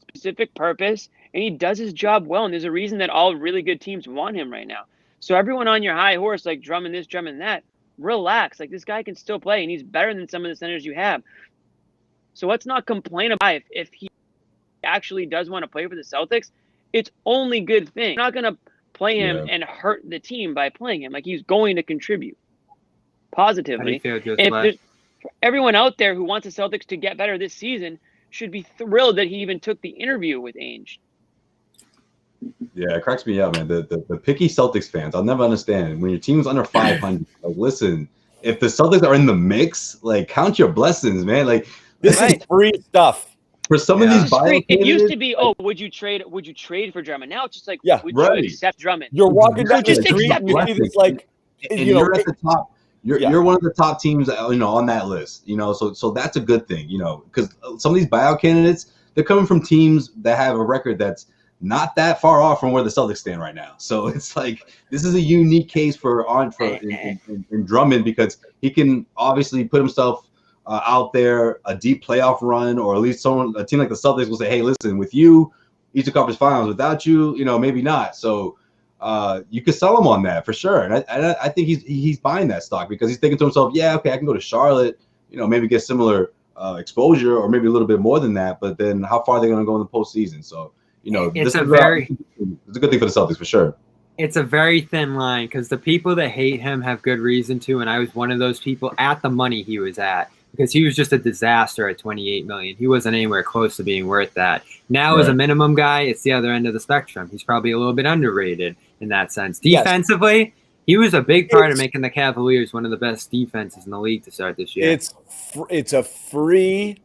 specific purpose, and he does his job well. And there's a reason that all really good teams want him right now. So everyone on your high horse, like Drummond this, Drummond that, relax. Like, this guy can still play, and he's better than some of the centers you have. So let's not complain about if he actually does want to play for the Celtics. It's only good thing. You're not going to play him and hurt the team by playing him. Like, he's going to contribute positively. For everyone out there who wants the Celtics to get better this season should be thrilled that he even took the interview with Ainge.
Yeah, it cracks me up, man. The picky Celtics fans, I'll never understand. When your team's under 500, like, listen, if the Celtics are in the mix, like, count your blessings, man. Like,
this is free stuff.
For some of these bios,
it used to be, would you trade for Drummond? Now it's just like, would you accept Drummond?
You're walking down the street and you see this, like,
you're at the top. You're one of the top teams, on that list. So that's a good thing, because some of these buyout candidates, they're coming from teams that have a record that's not that far off from where the Celtics stand right now. So it's like, this is a unique case for Drummond, because he can obviously put himself out there, a deep playoff run, or at least a team like the Celtics will say, hey, listen, with you, Eastern Conference Finals. Without you, maybe not. So you could sell him on that for sure. And I think he's buying that stock, because he's thinking to himself, yeah, okay, I can go to Charlotte, maybe get similar exposure, or maybe a little bit more than that. But then how far are they going to go in the postseason? So, it's a good thing for the Celtics for sure.
It's a very thin line, because the people that hate him have good reason to, and I was one of those people at the money he was at, because he was just a disaster at $28 million. He wasn't anywhere close to being worth that. Now, as a minimum guy, it's the other end of the spectrum. He's probably a little bit underrated in that sense. Defensively, he was a big part of making the Cavaliers one of the best defenses in the league to start this year.
It's a free,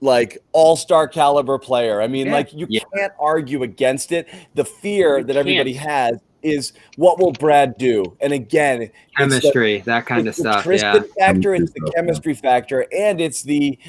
like, all-star caliber player. I mean, you can't argue against it. The fear that everybody has is, what will Brad do? And again,
chemistry, that kind of stuff.
Tristan factor, it's the chemistry factor, and it's the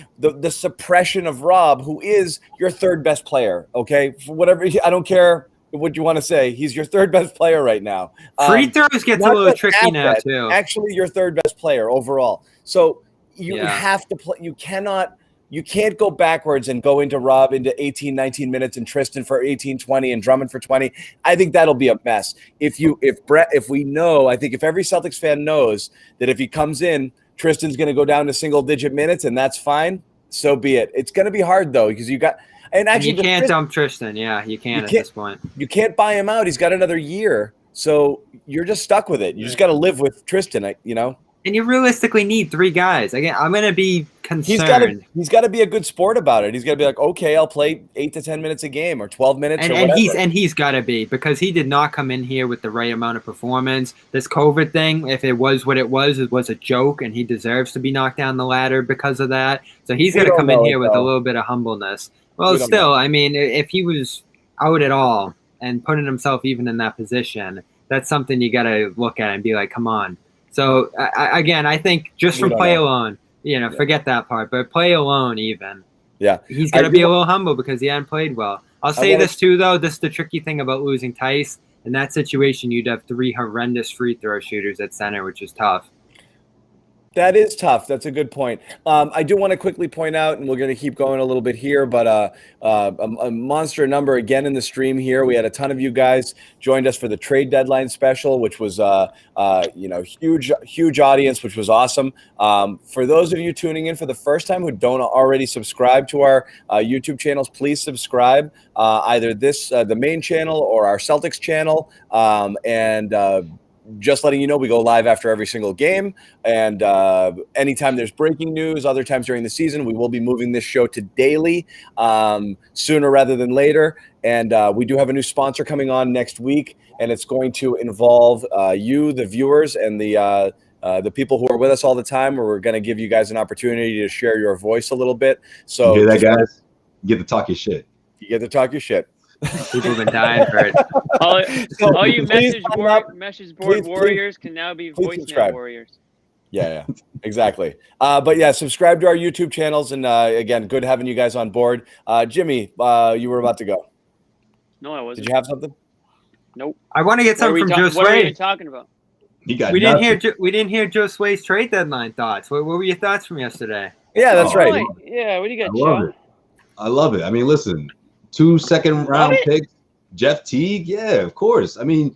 suppression of Rob, who is your third best player. Okay, for whatever, I don't care what you want to say. He's your third best player right now.
Free throws gets a little tricky now too.
Actually, your third best player overall. So you have to play. You cannot You can't go backwards and go into Rob into 18, 19 minutes and Tristan for 18, 20 and Drummond for 20. I think that'll be a mess. If we know, I think if every Celtics fan knows that if he comes in, Tristan's going to go down to single digit minutes and that's fine, so be it. It's going to be hard though, because you can't
dump Tristan. Yeah, you can't at this point.
You can't buy him out. He's got another year. So you're just stuck with it. You just got to live with Tristan, you know?
And you realistically need 3 guys. Again, I'm going to be concerned.
He's got to be a good sport about it. He's got to be like, okay, I'll play 8 to 10 minutes a game or 12 minutes or whatever.
He's got to be, because he did not come in here with the right amount of performance. This COVID thing, if it was what it was a joke, and he deserves to be knocked down the ladder because of that. So he's got to come in here with a little bit of humbleness. Well, still, I mean, if he was out at all and putting himself even in that position, that's something you got to look at and be like, come on. So, again, I think just from play alone, forget that part, but play alone even.
Yeah.
He's got to be a little humble because he hadn't played well. I'll say this too, though. This is the tricky thing about losing Tice. In that situation, you'd have 3 horrendous free throw shooters at center, which is tough.
That is tough. That's a good point. I do want to quickly point out, and we're going to keep going a little bit here, but a monster number again in the stream here. We had a ton of you guys joined us for the trade deadline special, which was huge audience, which was awesome. For those of you tuning in for the first time who don't already subscribe to our YouTube channels, please subscribe. Either the main channel or our Celtics channel, just letting you know, we go live after every single game. And anytime there's breaking news, other times during the season, we will be moving this show to daily sooner rather than later. And we do have a new sponsor coming on next week, and it's going to involve you, the viewers, and the people who are with us all the time, where we're going to give you guys an opportunity to share your voice a little bit. So
you hear that, guys? You get to talk your shit.
You get to talk your shit.
People have been dying for it.
All you message board warriors can now be voicemail warriors.
Yeah, exactly. But yeah, subscribe to our YouTube channels, and again, good having you guys on board. Jimmy, you were about to go.
No, I wasn't.
Did you have something?
Nope.
I want to get something from Joe Sway.
What are you talking about?
We didn't hear Joe Sway's trade deadline thoughts. What were your thoughts from yesterday?
Yeah, that's right.
Yeah, what do you got,
Joe? I love it. I mean, listen. 2 second-round picks, Jeff Teague, yeah, of course. I mean,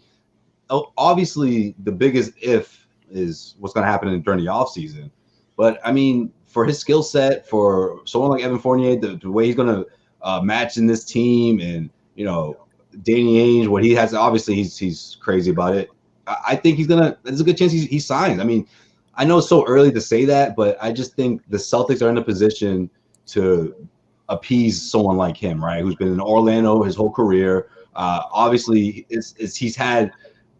obviously the biggest if is what's going to happen during the offseason. But, I mean, for his skill set, for someone like Evan Fournier, the way he's going to match in this team, and, Danny Ainge, what he has, obviously he's crazy about it. I think there's a good chance he signs. I mean, I know it's so early to say that, but I just think the Celtics are in a position to appease someone like him, right? Who's been in Orlando his whole career. Obviously, he's had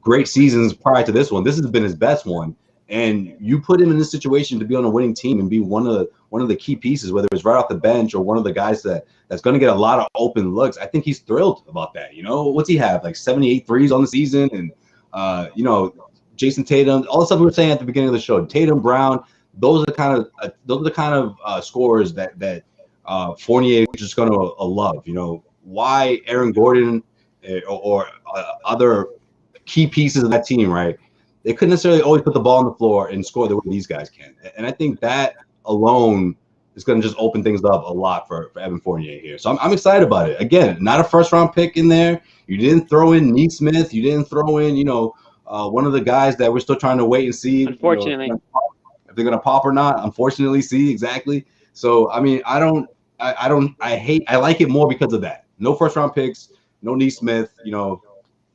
great seasons prior to this one. This has been his best one, and you put him in this situation to be on a winning team and be one of the key pieces, whether it's right off the bench or one of the guys that's going to get a lot of open looks. I think he's thrilled about that. What's he have, like 78 threes on the season, and Jayson Tatum, all the stuff we were saying at the beginning of the show. Tatum, Brown, those are the kind of scorers that Fournier is just going to love. Why Aaron Gordon or other key pieces of that team, right? They couldn't necessarily always put the ball on the floor and score the way these guys can. And I think that alone is going to just open things up a lot for Evan Fournier here. So I'm excited about it. Again, not a first-round pick in there. You didn't throw in Neesmith. You didn't throw in, one of the guys that we're still trying to wait and see.
Unfortunately.
If they're going to pop or not. Unfortunately, see, exactly. So, I mean, I like it more because of that. No first-round picks, no Neesmith.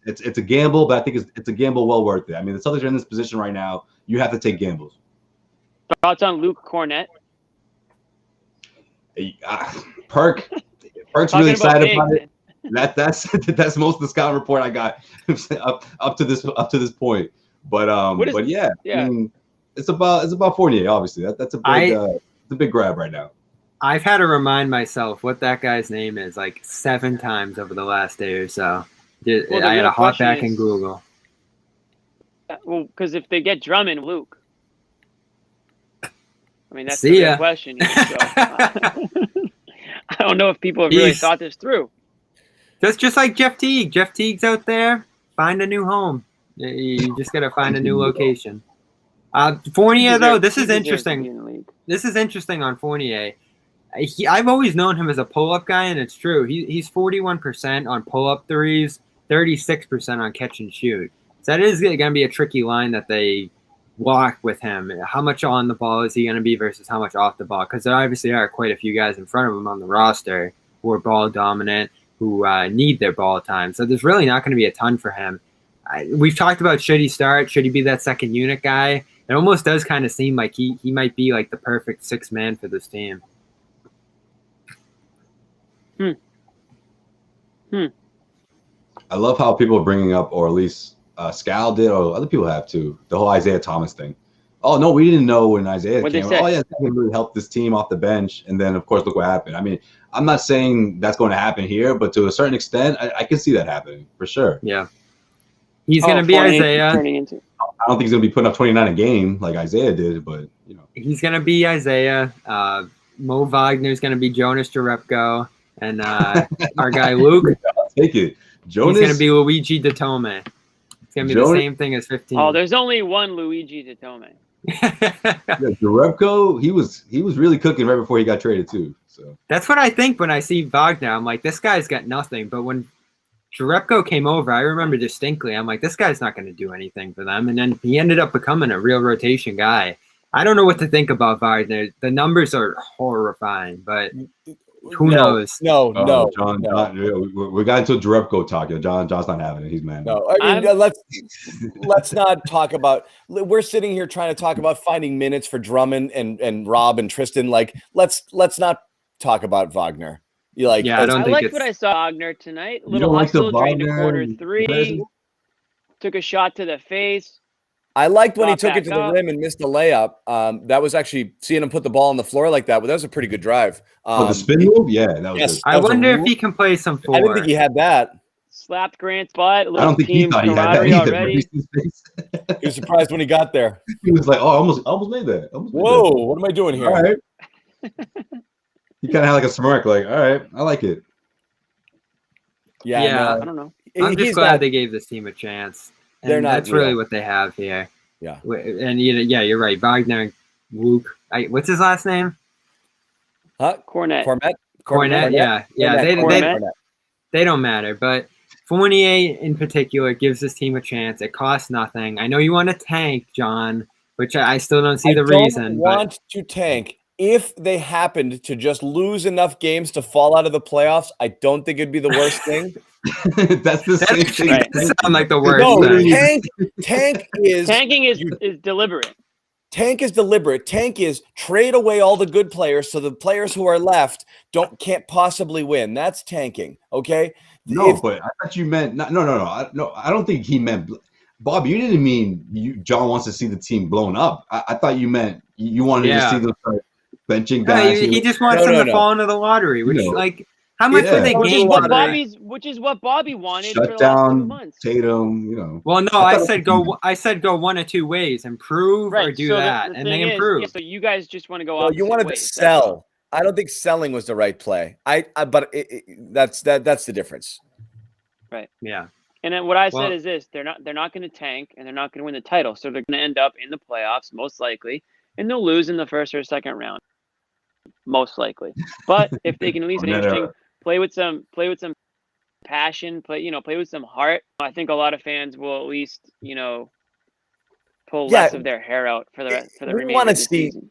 It's a gamble, but I think it's a gamble well worth it. I mean, the Celtics are in this position right now. You have to take gambles.
Thoughts on Luke Cornett?
Perk's really excited about it. That's most of the scouting report I got up to this point. But yeah. I mean, it's about Fournier, obviously. That's a big grab right now.
I've had to remind myself what that guy's name is like 7 times over the last day or so. I had to hop back and Google.
Well, because if they get Drummond, Luke. I mean, that's the real question. I don't know if people have really thought this through.
That's just like Jeff Teague. Jeff Teague's out there. Find a new home. You just got to find a new location. Fournier, though, this is interesting. This is interesting on Fournier. I've always known him as a pull-up guy, and it's true. He's 41% on pull-up threes, 36% on catch and shoot. So that is going to be a tricky line that they walk with him. How much on the ball is he going to be versus how much off the ball? Because there obviously are quite a few guys in front of him on the roster who are ball dominant, who need their ball time. So there's really not going to be a ton for him. We've talked about should he start, should he be that second unit guy? It almost does kind of seem like he might be like the perfect sixth man for this team.
I love how people are bringing up, or at least Scal did, or other people have too, the whole Isaiah Thomas thing. Oh, no, we didn't know when Isaiah came. Oh, yeah, that really helped this team off the bench. And then, of course, look what happened. I mean, I'm not saying that's going to happen here, but to a certain extent, I can see that happening for sure.
Yeah. He's going to be Isaiah.
I don't think he's going to be putting up 29 a game like Isaiah did, but, you know.
He's going to be Isaiah. Mo Wagner's going to be Jonas Jerebko. And our guy Luke.
I'll take it. Jonas.
He's going to be Luigi Datome. It's going to be the same thing as 15.
Oh, there's only one Luigi Datome.
Jerebko, he was really cooking right before he got traded too. So
that's what I think when I see Wagner. I'm like, this guy's got nothing. But when Jerebko came over, I remember distinctly, I'm like, this guy's not going to do anything for them. And then he ended up becoming a real rotation guy. I don't know what to think about Wagner. The numbers are horrifying, but who knows?
No.
John, we got into Jerebko talk. John's not having it. He's mad.
No, I mean, let's not talk about. We're sitting here trying to talk about finding minutes for Drummond and Rob and Tristan. Like, let's not talk about Wagner. You like?
Yeah, I
liked what I saw Wagner tonight. Little hustle during the quarter three. Took a shot to the face.
I liked when he took it to the rim and missed a layup. That was actually seeing him put the ball on the floor like that. But that was a pretty good drive.
The spin move, yeah, that was. Yes,
I wonder if he can play some four.
I didn't think he had that.
Slapped Grant's butt.
I don't think he thought he had that either. He
was surprised when he got there.
He was like, "Oh, I almost made that."
Whoa, what am I doing here?
All right. He kind of had like a smirk, like, "All right, I like it."
Yeah,
I don't know.
I'm just glad they gave this team a chance. And
they're not.
That's really what they have here.
Yeah,
and you're right. Wagner and Luke. What's his last name?
Huh?
Cornette.
Yeah. They don't matter, but Fournier in particular gives this team a chance. It costs nothing. I know you want to tank, John, which I still don't see the reason.
I don't want to tank. If they happened to just lose enough games to fall out of the playoffs, I don't think it'd be the worst thing.
That's the same thing.
Right. Sound like the worst.
No, tanking
is deliberate.
Tank is deliberate. Tank is trade away all the good players so the players who are left can't possibly win. That's tanking. Okay.
No, but I thought you meant no. I don't think he meant. Bob, you didn't mean John wants to see the team blown up. I thought you meant you wanted to see them start benching guys.
He just wants them to fall into the lottery, which like. How much would they gain?
Which is what Bobby wanted
for the last 2 months. Tatum,
Well, no, I said go one of two ways: improve or do that, and they improve.
Yeah, so you guys just want to go.
You wanted to sell. I don't think selling was the right play. But that's the difference.
Right.
Yeah.
And then what I said is this: they're not going to tank, and they're not going to win the title, so they're going to end up in the playoffs most likely, and they'll lose in the first or second round, most likely. But if they can at least be interesting. Play with some passion, play with some heart. I think a lot of fans will at least, pull less of their hair out for the remainder of the season.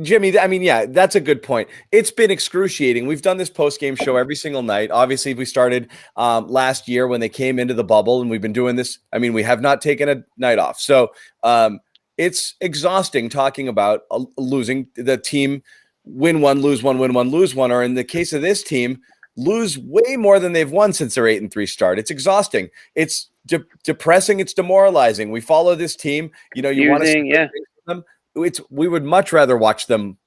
Jimmy, I mean, yeah, that's a good point. It's been excruciating. We've done this post-game show every single night. Obviously, we started last year when they came into the bubble, and we've been doing this. I mean, we have not taken a night off. So it's exhausting talking about losing the team, win one, lose one, win one, lose one, or in the case of this team, lose way more than they've won since their 8-3 start. It's exhausting. It's depressing. It's demoralizing. We follow this team. You want to see them. We would much rather watch them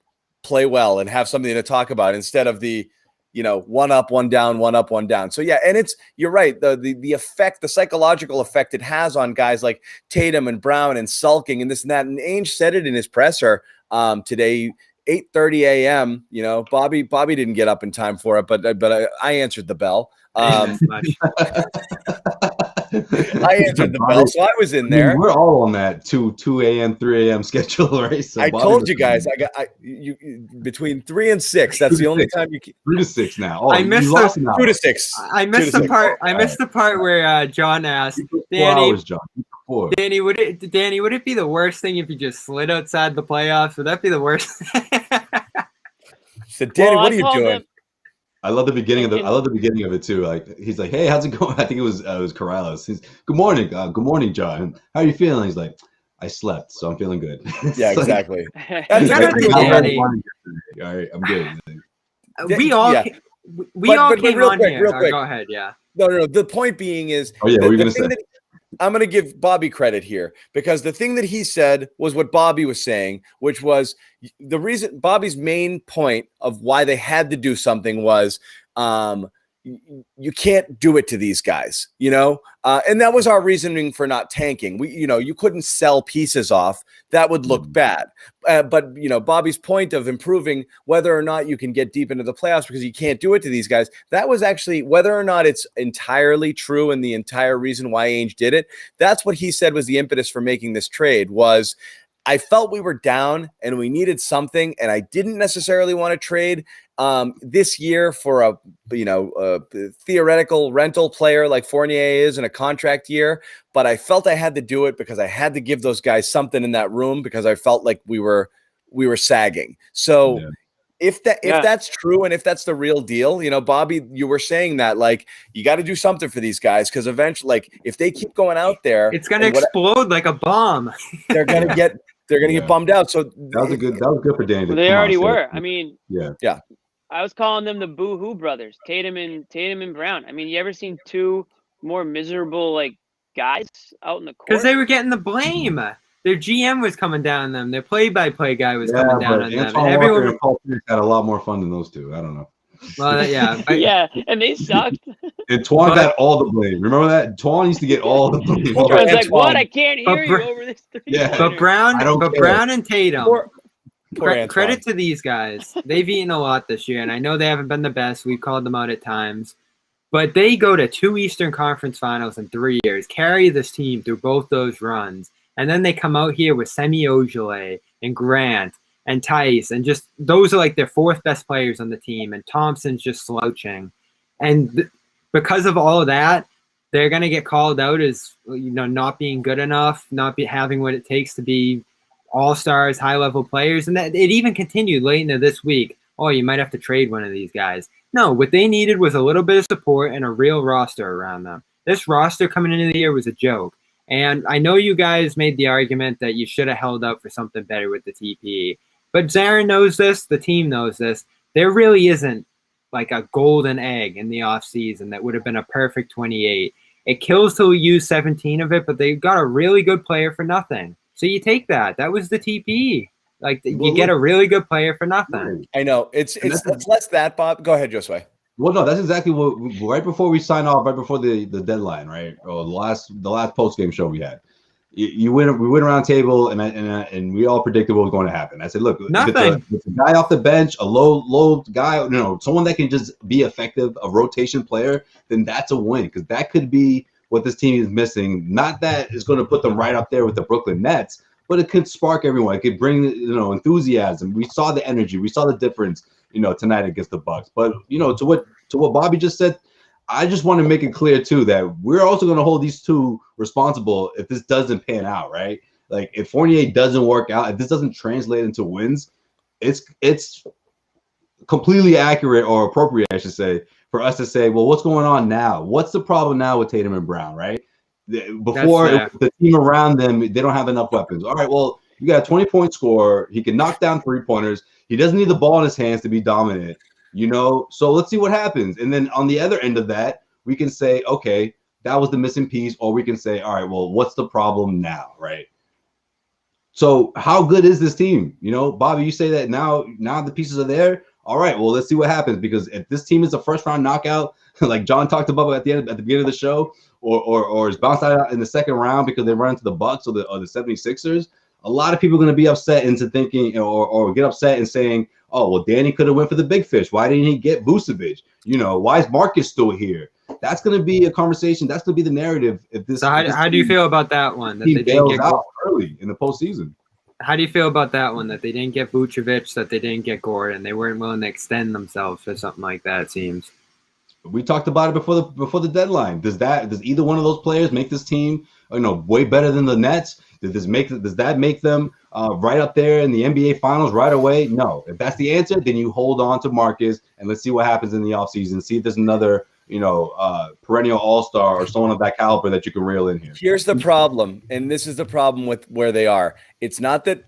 play well and have something to talk about instead of the, one up, one down, one up, one down. So yeah, and you're right. The effect, the psychological effect it has on guys like Tatum and Brown and sulking and this and that. And Ainge said it in his presser today. 8:30 a.m. Bobby didn't get up in time for it, but I answered the bell. I answered the bell, so I was in there.
We're all on that 2 a.m., 3 a.m. schedule, right? So
I told you guys, you between 3 and 6. That's the only time you can.
3 to 6 now. Oh,
I missed
2 to 6.
I missed the part. I missed the part where John asked Danny. Danny, would it be the worst thing if you just slid outside the playoffs? Would that be the worst?
So Danny, what are you doing?
I love the beginning of it too. Like he's like, "Hey, how's it going?" I think it was Corrales. He's, "Good morning, John. How are you feeling?" He's like, "I slept, so I'm feeling good."
Yeah, exactly.
That's Danny.
All right, I'm good.
We all came on here.
Real quick.
Go ahead. Yeah.
No. The point being is,
what were you gonna say?
I'm going to give Bobby credit here because the thing that he said was what Bobby was saying, which was the reason Bobby's main point of why they had to do something was you can't do it to these guys, and that was our reasoning for not tanking. You couldn't sell pieces off. That would look bad. But Bobby's point of improving whether or not you can get deep into the playoffs because you can't do it to these guys, that was actually whether or not it's entirely true and the entire reason why Ainge did it. That's what he said was the impetus for making this trade was I felt we were down and we needed something, and I didn't necessarily want to trade this year for a theoretical rental player like Fournier is in a contract year, but I felt I had to do it because I had to give those guys something in that room because I felt like we were sagging. So if that's true and if that's the real deal, Bobby, you were saying that like you got to do something for these guys because eventually, like if they keep going out there,
it's gonna explode like a bomb.
They're gonna get bummed out. So
that was good for Danny.
Well, they already were. I mean,
yeah.
I was calling them the Boo-Hoo brothers, Tatum and Brown. I mean, you ever seen two more miserable like guys out in the court?
Because they were getting the blame. Their GM was coming down on them. Their play-by-play guy was coming down on them. And everyone
and Paul Pierce had a lot more fun than those two. I don't know.
Well, yeah.
Yeah, and they sucked.
And Twan got all the blame. Remember that? Twan used to get all the blame.
I was like, what? I can't hear you over this three.
Yeah.
But Brown and Tatum.
Poor
credit to these guys. They've eaten a lot this year, and I know they haven't been the best. We've called them out at times. But they go to 2 Eastern Conference Finals in 3 years, carry this team through both those runs, and then they come out here with Semi Ojeleye and Grant and Tice, and just those are like their 4th best players on the team, and Thompson's just slouching. And because of all of that, they're going to get called out as not being good enough, not having what it takes to be all-stars, high-level players, and that it even continued late into this week. Oh, you might have to trade one of these guys. No, what they needed was a little bit of support and a real roster around them. This roster coming into the year was a joke. And I know you guys made the argument that you should have held up for something better with the TPE. But Zarin knows this. The team knows this. There really isn't like a golden egg in the offseason that would have been a perfect 28. It kills to use 17 of it, but they got a really good player for nothing. So you take that. That was the TPE. Like you get a really good player for nothing.
I know. It's less that, Bob. Go ahead, Josue.
Well, no, that's exactly what. Right before we sign off, right before the deadline, right, or the last post game show we had, we went around the table and we all predicted what was going to happen. I said, look,
nothing.
If a guy off the bench, a low guy, someone that can just be effective, a rotation player, then that's a win because that could be what this team is missing. Not that it's going to put them right up there with the Brooklyn Nets, but it could spark everyone. It could bring enthusiasm. We saw the energy. We saw the difference, tonight against the Bucks. But to what Bobby just said, I just want to make it clear too that we're also going to hold these two responsible if this doesn't pan out, right? Like if Fournier doesn't work out, if this doesn't translate into wins, it's completely accurate or appropriate, I should say, for us to say, well, what's going on now? What's the problem now with Tatum and Brown, right? Before the team around them, they don't have enough weapons. All right, well, you got a 20-point scorer. He can knock down 3-pointers. He doesn't need the ball in his hands to be dominant, So let's see what happens. And then on the other end of that, we can say, okay, that was the missing piece. Or we can say, all right, well, what's the problem now, right? So how good is this team? Bobby, you say that now the pieces are there. All right, well, let's see what happens because if this team is a first-round knockout, like John talked about at the beginning of the show, or is bounced out in the second round because they run into the Bucks or the 76ers, a lot of people are going to be upset into thinking or get upset and saying, oh, well, Danny could have went for the big fish. Why didn't he get Vucevic? Why is Marcus still here? That's going to be a conversation. That's going to be the narrative. If this,
so how do you feel about that one? That they didn't get
out early in the postseason.
How do you feel about that one? That they didn't get Vucevic, that they didn't get Gordon, they weren't willing to extend themselves for something like that. It seems.
We talked about it before the deadline. Does either one of those players make this team, way better than the Nets? Does that make them right up there in the NBA Finals right away? No. If that's the answer, then you hold on to Marcus and let's see what happens in the offseason. See if there's another, perennial all-star or someone of that caliber that you can reel in here.
Here's the problem, and this is the problem with where they are. It's not that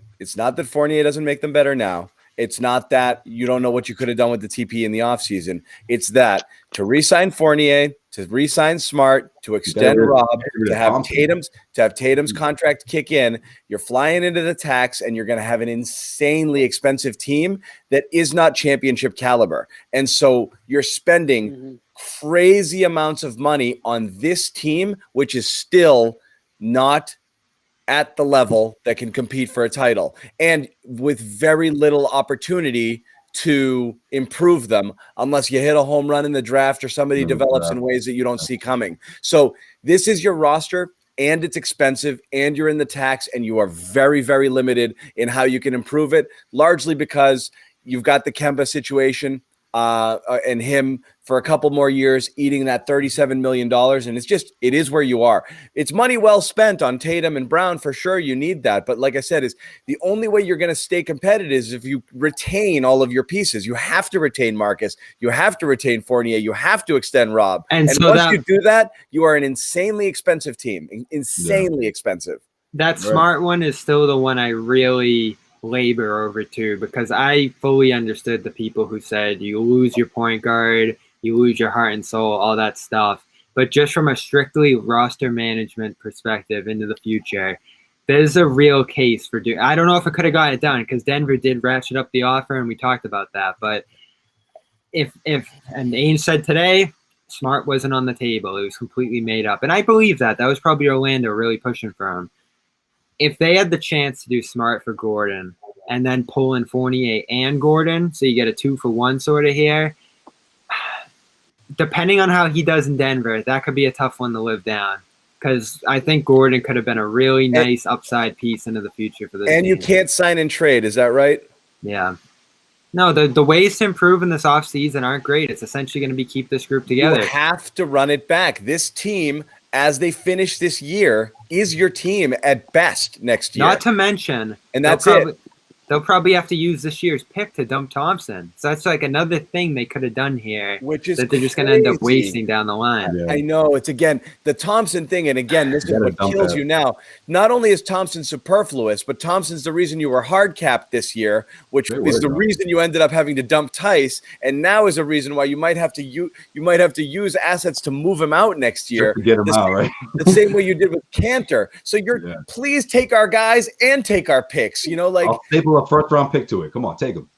Fournier doesn't make them better now. It's not that you don't know what you could have done with the TP in the offseason. It's that to re-sign Fournier, to re-sign Smart, to extend Rob, to have Tatum's contract kick in, you're flying into the tax and you're going to have an insanely expensive team that is not championship caliber. And so you're spending crazy amounts of money on this team, which is still not at the level that can compete for a title and with very little opportunity to improve them unless you hit a home run in the draft or somebody develops in ways that you don't see coming. So this is your roster and it's expensive and you're in the tax and you are very, very limited in how you can improve it, largely because you've got the Kemba situation and him for a couple more years eating that $37 million. And it is where you are. It's money well spent on Tatum and Brown for sure. You need that. But like I said, is the only way you're going to stay competitive is if you retain all of your pieces. You have to retain Marcus. You have to retain Fournier. You have to extend Rob. And so once you do that, you are an insanely expensive team. Insanely expensive.
That Smart one is still the one I really labor over too, because I fully understood the people who said you lose your point guard, you lose your heart and soul, all that stuff. But just from a strictly roster management perspective into the future, there's a real case for doing. I don't know if I could have got it done because Denver did ratchet up the offer and we talked about that. But if and Ainge said today, Smart wasn't on the table. It was completely made up. And I believe that. That was probably Orlando really pushing for him. If they had the chance to do Smart for Gordon and then pull in Fournier and Gordon, so you get a 2-for-1 sort of here, depending on how he does in Denver, that could be a tough one to live down. Because I think Gordon could have been a really nice upside piece into the future for this team.
You can't sign and trade, is that right?
Yeah. No, the ways to improve in this offseason aren't great. It's essentially going to be keep this group together.
You have to run it back. This team, as they finish this year, is your team at best next year.
Not to mention,
and that's it.
They'll probably have to use this year's pick to dump Thompson. So that's like another thing they could have done here,
which is
that they're just going to end up wasting down the line.
Yeah. I know. It's, again, the Thompson thing, and again, this is what kills you now. Not only is Thompson superfluous, but Thompson's the reason you were hard capped this year, which is the reason you ended up having to dump Tice, and now is a reason why you might have to use assets to move him out next year.
Get him out, right?
The same way you did with Cantor. So please take our guys and take our picks.
I'll staple a first-round pick to it. Come on, take them.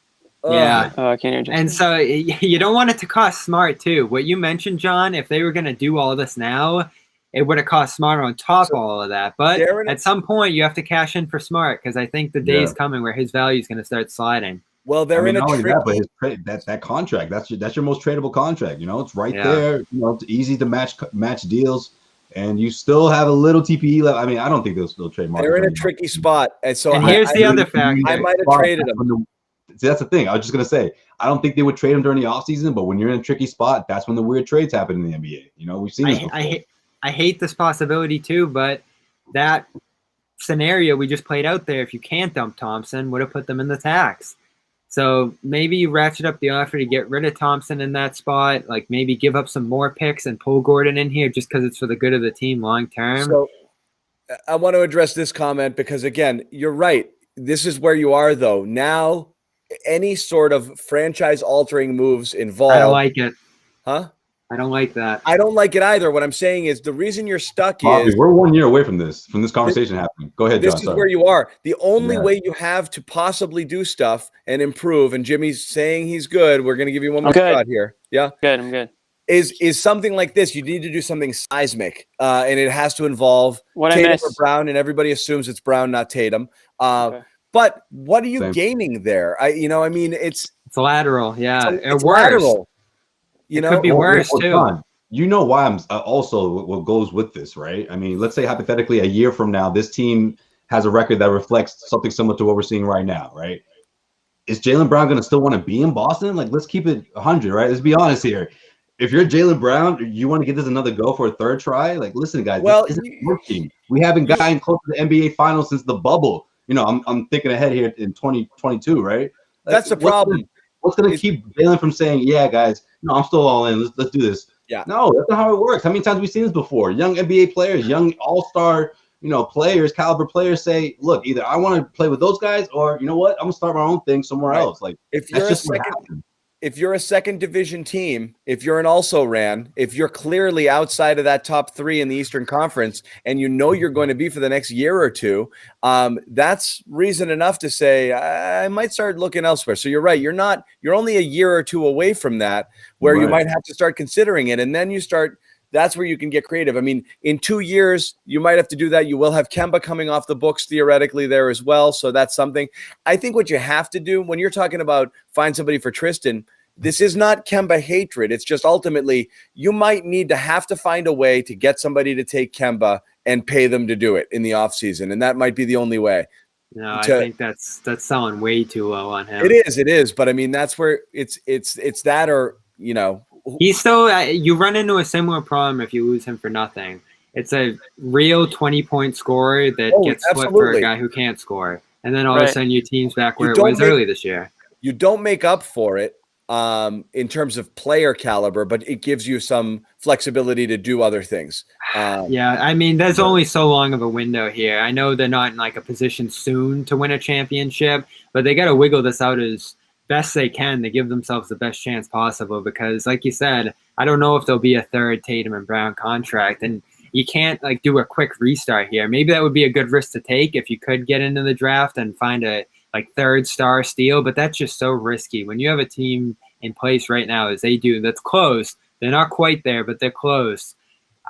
Yeah.
I can't
and so you don't want it to cost Smart, too. What you mentioned, John, if they were going to do all this now, it would have cost Smart on top of all of that. But at some point, you have to cash in for Smart because I think the day is coming where his value is going to start sliding.
Well, they're in a tricky...
that contract, that's your most tradable contract. It's right there. It's easy to match deals. And you still have a little TPE left. I mean, I don't think they'll still trade Marcus.
They're in a tricky spot. And so
here's the other factor.
I might have traded him.
See, that's the thing. I was just going to say, I don't think they would trade him during the offseason, but when you're in a tricky spot, that's when the weird trades happen in the NBA. We've seen this before.
I hate this possibility too, but that scenario we just played out there, if you can't dump Thompson, would have put them in the tax. So maybe you ratchet up the offer to get rid of Thompson in that spot, like maybe give up some more picks and pull Gordon in here just because it's for the good of the team long term.
So I want to address this comment because, again, you're right. This is where you are, though. Now, any sort of franchise-altering moves involved.
I don't like it.
Huh?
I don't like that.
I don't like it either. What I'm saying is the reason you're stuck is...
We're 1 year away from this conversation happening. Go ahead, John.
This is where you are. The only way you have to possibly do stuff and improve, and Jimmy's saying he's good. We're going to give you one more shot here. Yeah?
I'm good.
Is something like this. You need to do something seismic, and it has to involve Tatum or Brown, and everybody assumes it's Brown, not Tatum. But what are you gaining there? It's
lateral. Yeah,
it's lateral.
It could be worse too.
you know why I'm also what goes with this, right? I mean, let's say hypothetically a year from now, this team has a record that reflects something similar to what we're seeing right now, right? Is Jaylen Brown going to still want to be in Boston? Like, let's keep it 100, right? Let's be honest here. If you're Jaylen Brown, you want to give this another go for a third try? Like, listen, guys, this isn't working. We haven't gotten close to the NBA Finals since the bubble. You know, I'm thinking ahead here in 2022, right? Like,
that's the problem.
What's going to keep Jaylen from saying, yeah, guys, no, I'm still all in. Let's do this.
Yeah.
No, that's not how it works. How many times have we seen this before? Young NBA players, young all-star, players, caliber players say, look, either I want to play with those guys or, you know what, I'm going to start my own thing somewhere else. Like,
if you're a second division team, if you're an also-ran, if you're clearly outside of that top 3 in the Eastern Conference and you know you're going to be for the next year or two, that's reason enough to say, I might start looking elsewhere. So you're right. You're only a year or two away from that where you might have to start considering it. And then that's where you can get creative. I mean, in 2 years, you might have to do that. You will have Kemba coming off the books theoretically there as well. So that's something. I think what you have to do when you're talking about find somebody for Tristan, this is not Kemba hatred. It's just ultimately you might need to have to find a way to get somebody to take Kemba and pay them to do it in the offseason. And that might be the only way.
No, I think that's selling way too low on him.
It is. But I mean, that's where it's that or,
he's still you run into a similar problem if you lose him for nothing. It's a real 20-point scorer that gets split for a guy who can't score. And then all of a sudden your team's back where it was early this year.
You don't make up for it in terms of player caliber, but it gives you some flexibility to do other things.
Yeah, I mean, there's only so long of a window here. I know they're not in like a position soon to win a championship, but they got to wiggle this out as best they can to give themselves the best chance possible because, like you said, I don't know if there'll be a third Tatum and Brown contract, and you can't like do a quick restart here. Maybe that would be a good risk to take if you could get into the draft and find a third star steal, but that's just so risky. When you have a team in place right now as they do that's close, they're not quite there, but they're close.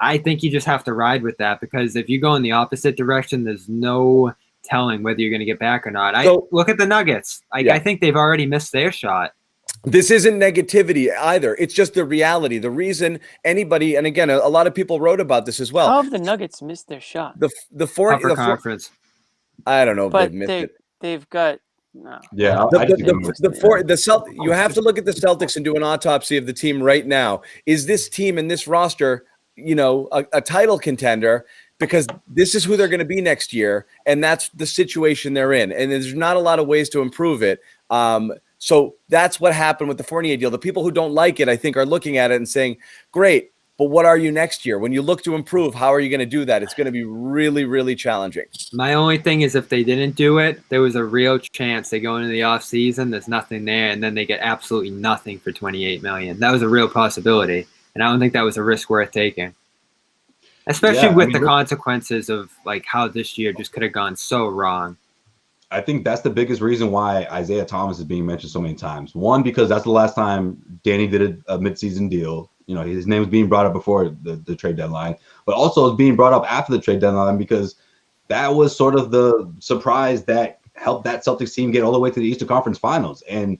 I think you just have to ride with that because if you go in the opposite direction, there's no telling whether you're going to get back or not. Look at the Nuggets. I think they've already missed their shot.
This isn't negativity either. It's just the reality. The reason anybody, and again, a lot of people wrote about this as well.
How have the Nuggets missed their shot?
The conference. I don't know if they've missed it.
They've got no.
Yeah,
you have to look at the Celtics and do an autopsy of the team right now. Is this team and this roster, a title contender? Because this is who they're going to be next year, and that's the situation they're in. And there's not a lot of ways to improve it. So that's what happened with the Fournier deal. The people who don't like it, I think, are looking at it and saying, great, but what are you next year? When you look to improve, how are you going to do that? It's going to be really, really challenging.
My only thing is if they didn't do it, there was a real chance they go into the offseason, there's nothing there, and then they get absolutely nothing for $28 million. That was a real possibility, and I don't think that was a risk worth taking. Especially with the consequences of like how this year just could have gone so wrong.
I think that's the biggest reason why Isaiah Thomas is being mentioned so many times. One, because that's the last time Danny did a midseason deal. His name was being brought up before the trade deadline, but also it's being brought up after the trade deadline because that was sort of the surprise that helped that Celtics team get all the way to the Eastern Conference Finals. And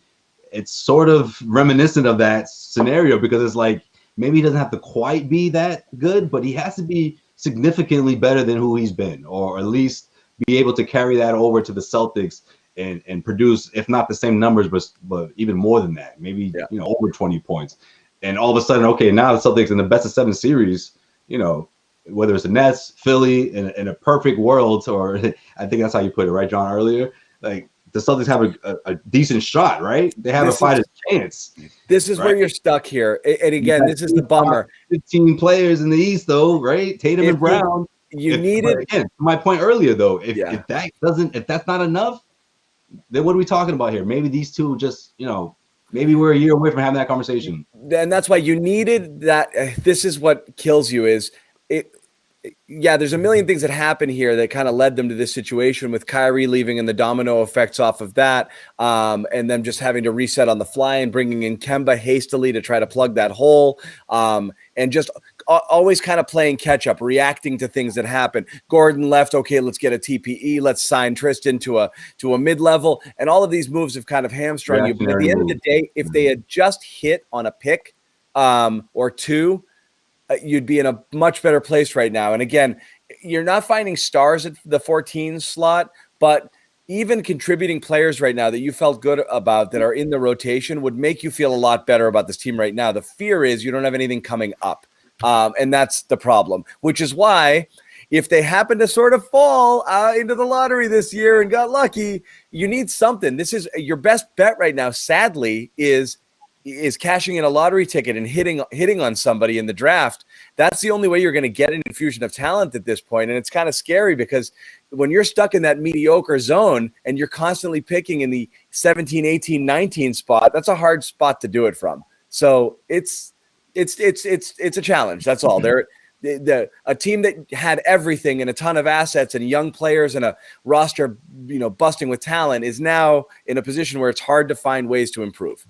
it's sort of reminiscent of that scenario because it's like, maybe he doesn't have to quite be that good, but he has to be significantly better than who he's been, or at least be able to carry that over to the Celtics and produce, if not the same numbers, but even more than that, maybe over 20 points. And all of a sudden, okay, now the Celtics in the best of 7 series, whether it's the Nets, Philly, in a perfect world, or I think that's how you put it, right, John, earlier? Like, the Celtics have a decent shot, right? They have a fighter's chance.
This is where you're stuck here. And again, this is the bummer.
15 players in the East, though, right? Tatum and Brown. Again, my point earlier, though, if that's not enough, then what are we talking about here? Maybe these two just, maybe we're a year away from having that conversation.
And that's why you needed that. This is what kills you is it. Yeah, there's a million things that happen here that kind of led them to this situation with Kyrie leaving and the domino effects off of that, and them just having to reset on the fly and bringing in Kemba hastily to try to plug that hole, and just always kind of playing catch up, reacting to things that happen. Gordon left. Okay, let's get a TPE. Let's sign Tristan to a mid-level, and all of these moves have kind of hamstrung you. But at the end of the day, if they had just hit on a pick or two, you'd be in a much better place right now. And again, you're not finding stars at the 14 slot, but even contributing players right now that you felt good about that are in the rotation would make you feel a lot better about this team right now. The fear is you don't have anything coming up. And that's the problem, which is why if they happen to sort of fall into the lottery this year and got lucky, you need something. This is your best bet right now, sadly, is cashing in a lottery ticket and hitting on somebody in the draft. That's the only way you're going to get an infusion of talent at this point. And it's kind of scary because when you're stuck in that mediocre zone and you're constantly picking in the 17, 18, 19 spot, that's a hard spot to do it from. So it's a challenge. That's all. A team that had everything and a ton of assets and young players and a roster, busting with talent is now in a position where it's hard to find ways to improve.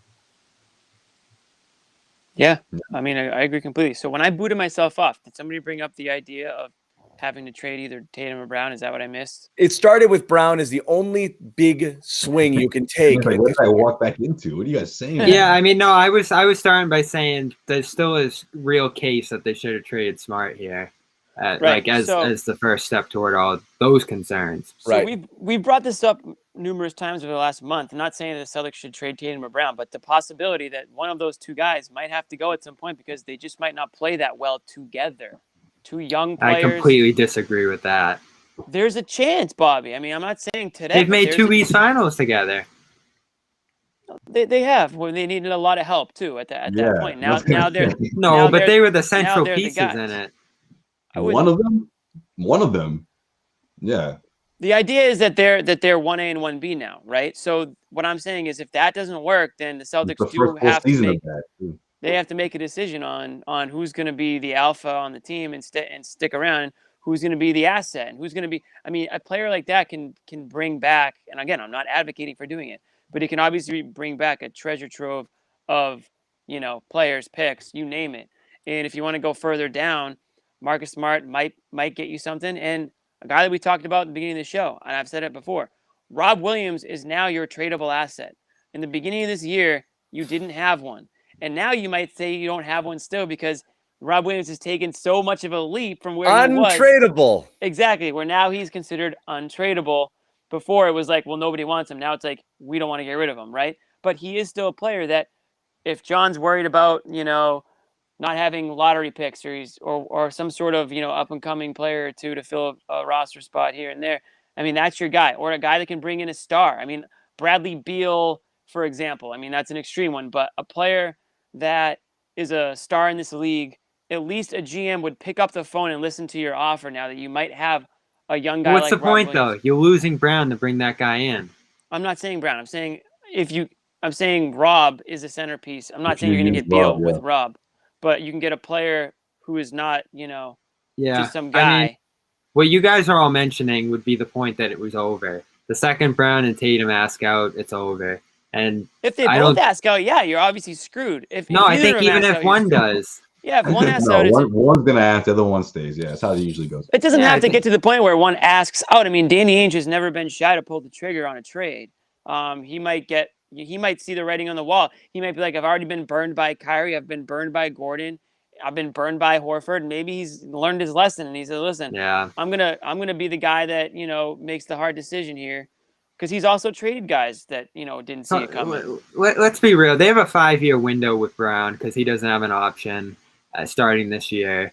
Yeah, I mean, I agree completely. So when I booted myself off, did somebody bring up the idea of having to trade either Tatum or Brown? Is that what I missed?
It started with Brown as the only big swing you can take.
What did I walk back into? What are you guys saying?
Yeah, I mean, no, I was starting by saying there still is real case that they should have traded Smart here, right. as the first step toward all those concerns.
So right. We brought this up numerous times over the last month. I'm not saying that the Celtics should trade Tatum or Brown, but the possibility that one of those two guys might have to go at some point because they just might not play that well together. Two young players.
I completely disagree with that.
There's a chance, Bobby. I mean, I'm not saying today.
They've made two East Finals together.
They have when they needed a lot of help too at that point. Now they're
but they were the central pieces in it.
One of them. Yeah.
The idea is that they're 1A and 1B now, right? So what I'm saying is if that doesn't work, then the Celtics have to make a decision on who's going to be the alpha on the team and stick around, who's going to be the asset, and who's going to be. I mean, a player like that can bring back. And again, I'm not advocating for doing it, but it can obviously bring back a treasure trove of players, picks, you name it. And if you want to go further down, Marcus Smart might get you something. And a guy that we talked about at the beginning of the show, and I've said it before, Rob Williams is now your tradable asset. In the beginning of this year, you didn't have one. And now you might say you don't have one still because Rob Williams has taken so much of a leap from where he was.
Untradeable.
Exactly, where now he's considered untradeable. Before it was like, well, nobody wants him. Now it's like, we don't want to get rid of him, right? But he is still a player that if John's worried about, not having lottery picks or some sort of, up-and-coming player or two to fill a roster spot here and there, I mean, that's your guy. Or a guy that can bring in a star. I mean, Bradley Beal, for example. I mean, that's an extreme one. But a player that is a star in this league, at least a GM would pick up the phone and listen to your offer now that you might have a young guy.
What's the point, though? You're losing Brown to bring that guy in.
I'm not saying Brown. I'm saying I'm saying Rob is a centerpiece. I'm not saying you're going to get Beal with Rob. But you can get a player who is not, just some guy. I mean,
what you guys are all mentioning would be the point that it was over. The second Brown and Tatum ask out, it's over. And
if they both ask out, you're obviously screwed.
I think even if one does.
Yeah, if one asks out.
One's going to ask, the other one stays. Yeah, that's how it usually goes.
It doesn't have to get to the point where one asks out. I mean, Danny Ainge has never been shy to pull the trigger on a trade. He might see the writing on the wall. He might be like, I've already been burned by Kyrie. I've been burned by Gordon. I've been burned by Horford. Maybe he's learned his lesson and he said, listen, I'm gonna be the guy that, makes the hard decision here. Because he's also traded guys that, didn't see it coming.
Let's be real. They have a 5-year window with Brown because he doesn't have an option starting this year.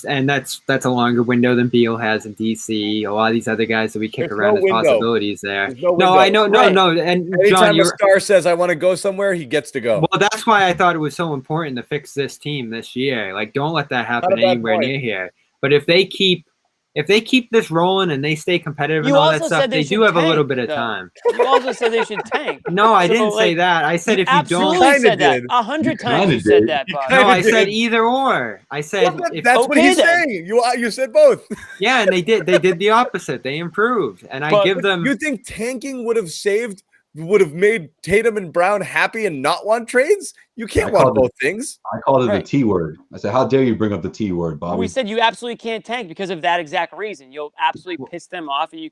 And that's a longer window than Beal has in DC. A lot of these other guys that we kick around as possibilities there. I know. No. And
anytime John, a star says, I want to go somewhere, he gets to go.
Well, that's why I thought it was so important to fix this team this year. Like, don't let that happen anywhere near here. But if they keep this rolling and they stay competitive and all that stuff, they do have a little bit of time.
You also said they should tank.
No, I didn't say that. I said if you don't.
Absolutely said that. 100 times you said that, Bob.
No, I said either or. I said
that's what he's saying. You said both.
Yeah, and they did the opposite. They improved, and I give them.
You think tanking would have made Tatum and Brown happy and not want trades? You can't want both things.
I called it the T word. I said, how dare you bring up the T word, Bobby?
We said you absolutely can't tank because of that exact reason. You'll absolutely piss them off, and you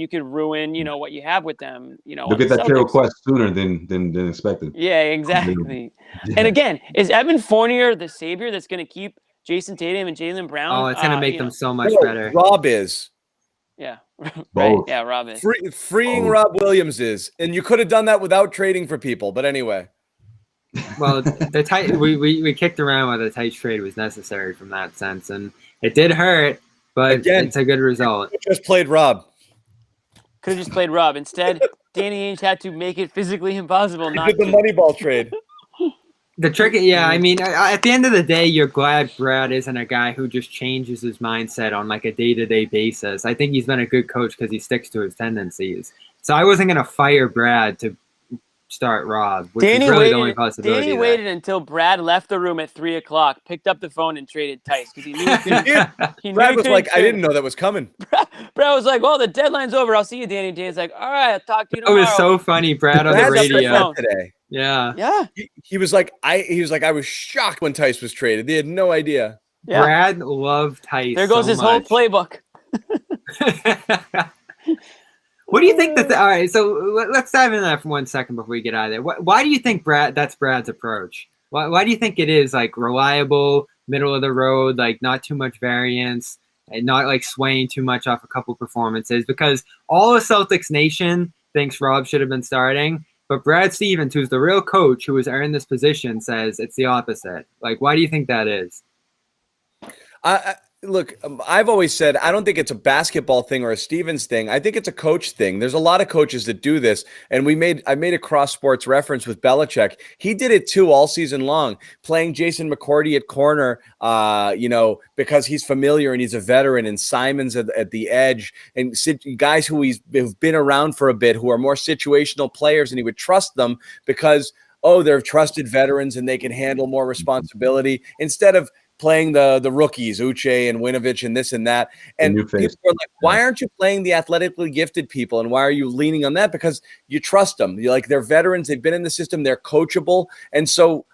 could ruin, what you have with them.
You'll get that trade request sooner than expected.
Yeah, exactly. And again, is Evan Fournier the savior that's going to keep Jayson Tatum and Jaylen Brown.
Oh, it's gonna make them so much better.
Rob is.
Yeah, right.
Both.
Yeah, Rob is.
Freeing Rob Williams is, and you could have done that without trading for people. But anyway.
Well, the tight we kicked around whether the tight trade was necessary from that sense, and it did hurt, but again, it's a good result.
Just played Rob.
Could have just played Rob. Instead, Danny Ainge had to make it physically impossible not
to. The Moneyball trade.
The trick, I mean, at the end of the day, you're glad Brad isn't a guy who just changes his mindset on like a day-to-day basis. I think he's been a good coach because he sticks to his tendencies. So I wasn't going to fire Brad to start Rob, which is really the only possibility.
Danny waited until Brad left the room at 3:00, picked up the phone, and traded Tice because he knew.
Brad was like, I didn't know that was coming.
Brad was like, well, the deadline's over. I'll see you, Danny. Danny's like, all right, I'll talk to you tomorrow.
It was so funny, Brad on the radio
today.
Yeah.
He was like, I was shocked when Tice was traded. They had no idea.
Yeah.
Brad loved Tice.
There goes his whole playbook.
What do you think all right, so let's dive into that for 1 second before we get out of there. Why do you think that's Brad's approach? Why do you think it is like reliable, middle of the road, like not too much variance, and not like swaying too much off a couple performances? Because all of Celtics Nation thinks Rob should have been starting, but Brad Stevens, who's the real coach who has earned this position, says it's the opposite. Like, why do you think that is?
Look, I've always said I don't think it's a basketball thing or a Stevens thing. I think it's a coach thing. There's a lot of coaches that do this, and I made a cross sports reference with Belichick. He did it too all season long, playing Jason McCourty at corner, because he's familiar and he's a veteran, and Simon's at the edge, and guys who've been around for a bit, who are more situational players, and he would trust them because they're trusted veterans and they can handle more responsibility instead of playing the rookies, Uche and Winovich and this and that. And people are like, why aren't you playing the athletically gifted people? And why are you leaning on that? Because you trust them. You're like, they're veterans. They've been in the system. They're coachable. And so,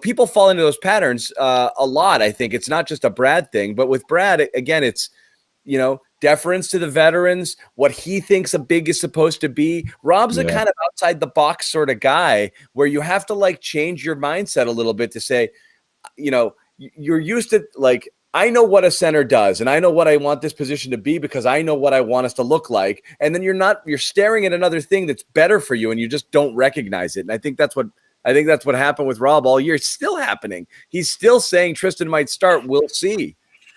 people fall into those patterns a lot. I think it's not just a Brad thing, but with Brad, again, it's, deference to the veterans, what he thinks a big is supposed to be. Rob's a kind of outside the box sort of guy where you have to like change your mindset a little bit to say, you're used to like, I know what a center does and I know what I want this position to be because I know what I want us to look like. And then you're staring at another thing that's better for you and you just don't recognize it. And I think that's what happened with Rob all year. It's still happening. He's still saying Tristan might start. We'll see.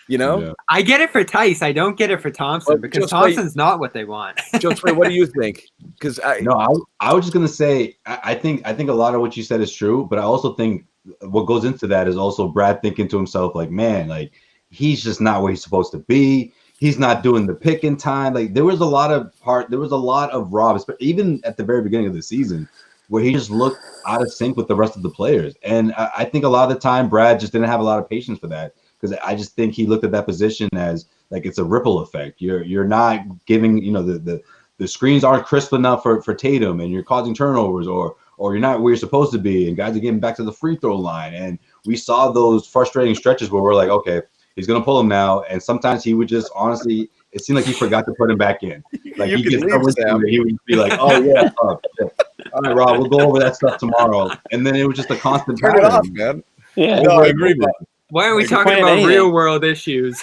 I get it for Tice. I don't get it for Thompson because Thompson's not what they want.
Josue, what do you think? Because
I was just gonna say I think a lot of what you said is true, but I also think what goes into that is also Brad thinking to himself, like, man, like he's just not where he's supposed to be. He's not doing the pick in time. Like there was a lot of Rob, even at the very beginning of the season, where he just looked out of sync with the rest of the players. And I think a lot of the time Brad just didn't have a lot of patience for that, because I just think he looked at that position as like it's a ripple effect. You're not giving, the screens aren't crisp enough for Tatum, and you're causing turnovers, or you're not where you're supposed to be, and guys are getting back to the free throw line. And we saw those frustrating stretches where we're like, okay, he's gonna pull him now. And sometimes he would just honestly, it seemed like he forgot to put him back in. Like he would be like, oh yeah, all right, Rob, we'll go over that stuff tomorrow. And then it was just a constant
turn it off, man.
Yeah,
no, I agree, man.
Why are we talking about real world issues?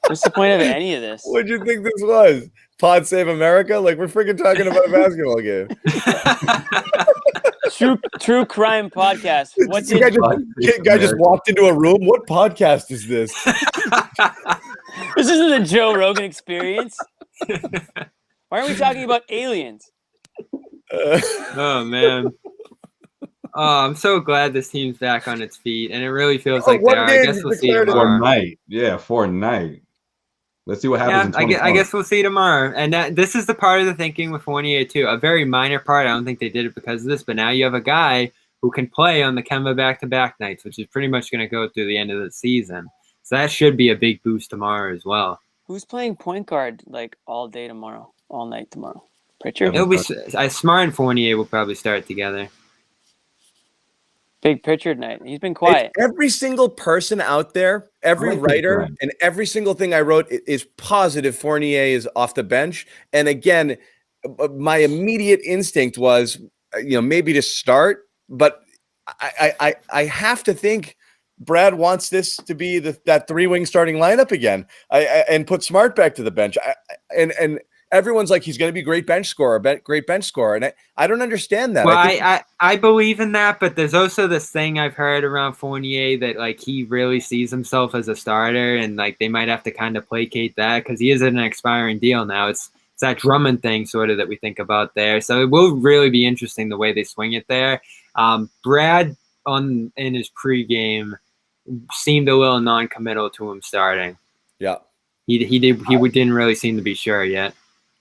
What's the point of any of this?
What'd you think this was? Pod Save America? Like we're freaking talking about a basketball game.
True crime podcast. What's
guy just walked into a room? What podcast is this?
This isn't the Joe Rogan Experience. Why aren't we talking about aliens?
Oh man. Oh, I'm so glad this team's back on its feet, and it really feels like they are. I guess we'll see tomorrow.
Fortnite. Let's see what happens.
I guess we'll see tomorrow. And this is the part of the thinking with Fournier too. A very minor part. I don't think they did it because of this, but now you have a guy who can play on the Kemba back-to-back nights, which is pretty much going to go through the end of the season. So that should be a big boost tomorrow as well.
Who's playing point guard like all day tomorrow, all night tomorrow? Pritchard.
It'll be Smart and Fournier will probably start together.
Big Pritchard night. He's been quiet.
Every single person out there, every writer, and every single thing I wrote is positive Fournier is off the bench. And again, my immediate instinct was, maybe to start, but I have to think Brad wants this to be that 3-wing starting lineup again, and put Smart back to the bench. And everyone's like, he's going to be great bench scorer, and I don't understand that.
Well, I believe in that, but there's also this thing I've heard around Fournier that like he really sees himself as a starter, and like they might have to kind of placate that because he is in an expiring deal now. It's that Drummond thing sort of that we think about there. So it will really be interesting the way they swing it there. Brad in his pregame seemed a little non-committal to him starting.
Yeah,
he didn't really seem to be sure yet.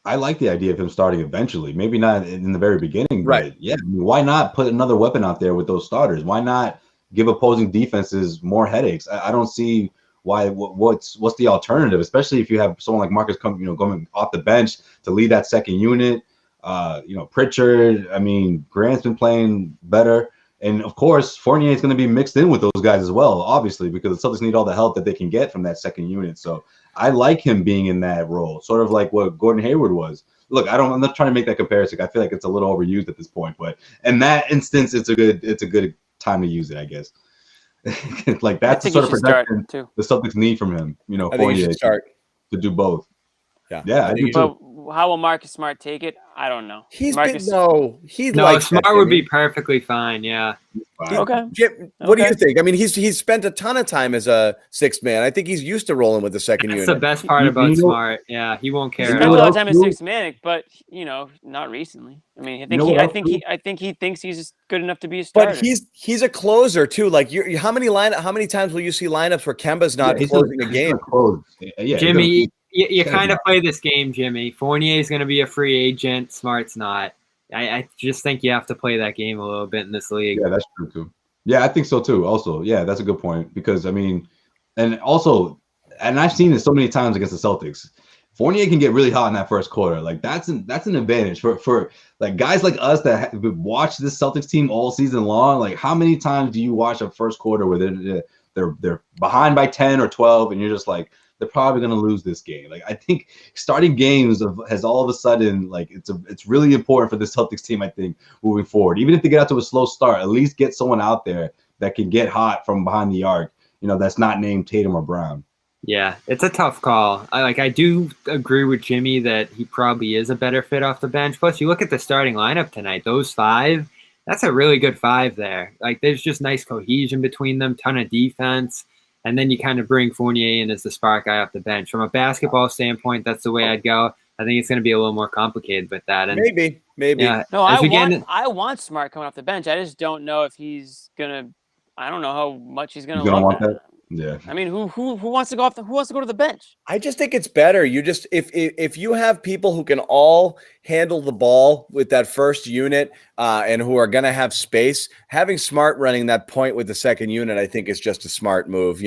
I like the idea of him starting eventually. Maybe not in the very beginning,
right?
But yeah, I mean, why not put another weapon out there with those starters? Why not give opposing defenses more headaches? I don't see why. What's the alternative? Especially if you have someone like Marcus going off the bench to lead that second unit. Pritchard. I mean, Grant's been playing better. And, of course, Fournier is going to be mixed in with those guys as well, obviously, because the Celtics need all the help that they can get from that second unit. So I like him being in that role, sort of like what Gordon Hayward was. Look, I'm not trying to make that comparison. I feel like it's a little overused at this point. But in that instance, it's a good time to use it, I guess. Like that's the sort of production the Celtics need from him. Fournier to do both. Yeah, I do too.
How will Marcus Smart take it? I don't know.
Smart would be perfectly fine. Yeah.
Okay.
Jim, what do you think? I mean, he's spent a ton of time as a sixth man. I think he's used to rolling with the second unit.
That's the best part about Smart. Yeah, he won't care.
He spent a lot of time as sixth man, but not recently. I mean, I think he thinks he's good enough to be a starter.
But he's a closer too. Like how many times will you see lineups where Kemba's not closing a game?
Yeah,
Jimmy. You kind of play this game, Jimmy. Fournier is going to be a free agent. Smart's not. I just think you have to play that game a little bit in this league.
Yeah, that's true too. Yeah, I think so too. Also, yeah, that's a good point because I mean, and I've seen this so many times against the Celtics. Fournier can get really hot in that first quarter. Like that's an advantage for like guys like us that have watched this Celtics team all season long. Like how many times do you watch a first quarter where they're behind by 10 or 12 and you're just like, they're probably going to lose this game. Like I think starting games has all of a sudden like it's really important for the Celtics team. I think moving forward, even if they get out to a slow start, at least get someone out there that can get hot from behind the arc. That's not named Tatum or Brown.
Yeah, it's a tough call. I do agree with Jimmy that he probably is a better fit off the bench. Plus, you look at the starting lineup tonight; those five, that's a really good five there. Like there's just nice cohesion between them, ton of defense. And then you kind of bring Fournier in as the spark guy off the bench. From a basketball standpoint, that's the way I'd go. I think it's going to be a little more complicated with that. And
maybe.
Yeah,
no, I want Smart coming off the bench. I just don't know if he's gonna. I don't know how much he's gonna want that.
Yeah.
I mean, who wants to go who wants to go to the bench?
I just think it's better. You just if you have people who can all handle the ball with that first unit and who are going to have space, having Smart running that point with the second unit, I think is just a smart move.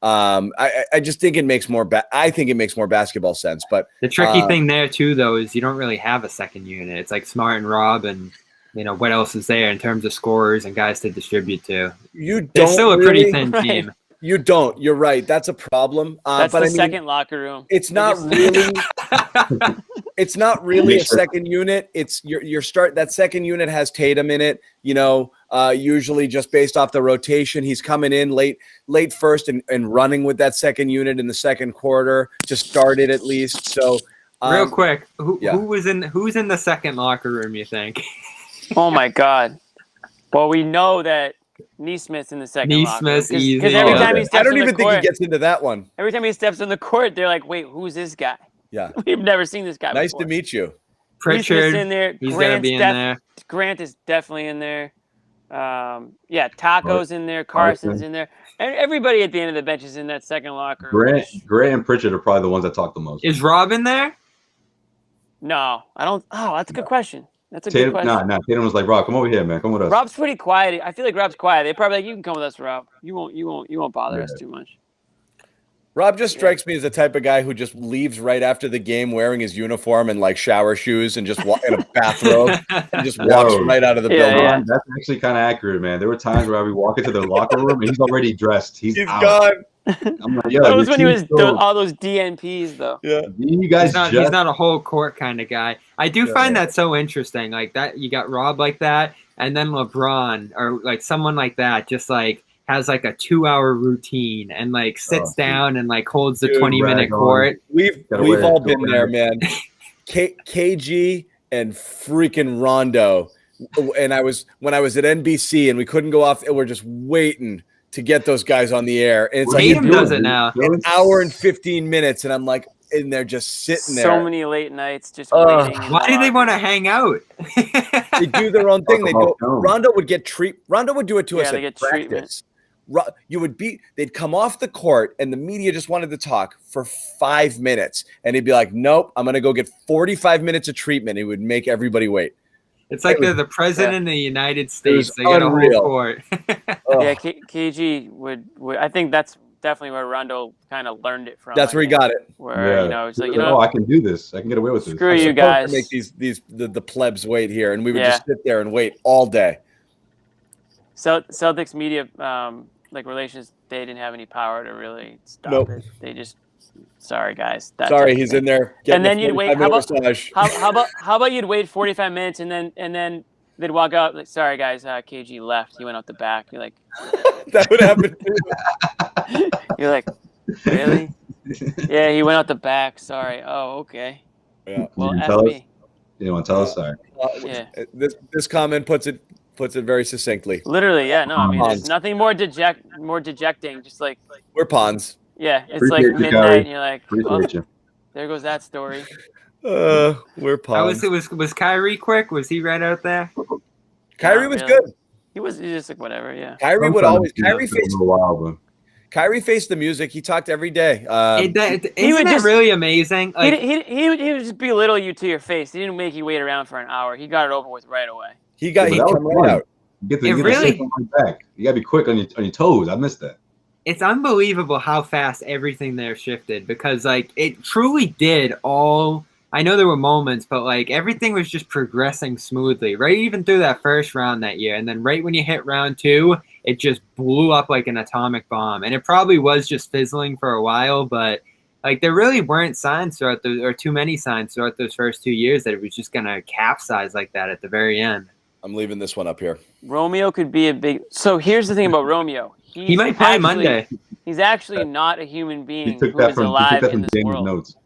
I just think it makes more. I think it makes more basketball sense. But
the tricky thing there too, though, is you don't really have a second unit. It's like Smart and Rob and. What else is there in terms of scorers and guys to distribute to? They're still a pretty thin team.
You don't. You're right. That's a problem.
That's the second locker room.
It's not really. It's not really a second unit. It's your start. That second unit has Tatum in it. Usually just based off the rotation, he's coming in late first and running with that second unit in the second quarter to start it at least. So
real quick, who's in the second locker room? You think?
Oh my God! Well, we know that Neesmith's in the second locker room.
Easy.
Because every time he steps
I don't
on
even
the
think
court,
he gets into that one.
Every time he steps on the court, they're like, "Wait, who's this guy?"
Yeah,
we've never seen this guy.
Nice
before.
to meet you.
Pritchard
in there.
He's gonna be in there.
Grant is definitely in there. Taco's in there. Carson's in there. And everybody at the end of the bench is in that second locker room.
Grant and Pritchard are probably the ones that talk the most.
Is Rob in there?
No, I don't. Oh, that's a good question. That's a good question.
Nah. Tatum was like, Rob, come over here, man. Come with us.
Rob's pretty quiet. I feel like Rob's quiet. They're probably like, you can come with us, Rob. You won't bother us too much.
Rob just strikes me as the type of guy who just leaves right after the game wearing his uniform and like shower shoes and just in a bathrobe and just walks right out of the building.
Yeah.
That's actually kind of accurate, man. There were times where I would walk into the locker room and he's already dressed. He's out.
Gone.
I'm like,
that was when he was doing all those DNPs, though.
Yeah,
you guys.
He's not a whole court kind of guy. I do find that so interesting. Like that, you got Rob like that, and then LeBron or like someone like that, just like has like a 2-hour routine and like sits down and like holds the 20-minute court.
We've all been there, man. KG and freaking Rondo. And when I was at NBC and we couldn't go off, and we're just waiting to get those guys on the air. And it's like
Tatum does it now.
An hour and 15 minutes, and I'm like, and they're just sitting there.
So many late nights just waiting.
Why do they want to hang out?
They do their own thing. They go. Rondo would get Rondo would do it to us at practice. They'd come off the court and the media just wanted to talk for 5 minutes, and he'd be like, "Nope, I'm gonna go get 45 minutes of treatment." He would make everybody wait.
It's like they're the president of the United States. They got a whole court.
Yeah, KG would. I think that's definitely where Rondo kind of learned it from.
That's where he got it.
Where it's like
I can do this. I can get away with this.
Screw you guys.
To make the plebs wait here, and we would just sit there and wait all day.
Celtics media relations, they didn't have any power to really stop it. They just, sorry guys.
He's in there.
And then you'd wait. How about you'd wait 45 minutes and then they'd walk out like, sorry guys, KG left. He went out the back. You're like,
that would happen too.
You're like, really? Yeah, he went out the back. Sorry. Oh, okay.
Yeah.
Well, F me.
You want to tell us? Sorry.
Yeah.
This comment puts it very succinctly.
Literally, yeah. No, I mean, there's nothing more dejecting. Just like
we're pawns.
Yeah, it's appreciate like midnight, and you're like, well, there goes that story.
We're pawns.
Was Kyrie quick? Was he right out there?
Kyrie was good.
He was just like whatever. Yeah.
Kyrie faced the music. He talked every day.
He would just really amazing.
Like, he would just belittle you to your face. He didn't make you wait around for an hour. He got it over with right away.
He come right out.
You gotta be quick on your toes. I missed that.
It's unbelievable how fast everything there shifted because like it truly did all. I know there were moments, but like everything was just progressing smoothly, right? Even through that first round that year, and then right when you hit round 2, it just blew up like an atomic bomb. And it probably was just fizzling for a while, but like there really weren't signs or too many signs throughout those first 2 years that it was just gonna capsize like that at the very end.
I'm leaving this one up here.
Romeo could be a big. So here's the thing about Romeo.
He might play Monday.
He's actually not a human being who is alive in this world.
Notes.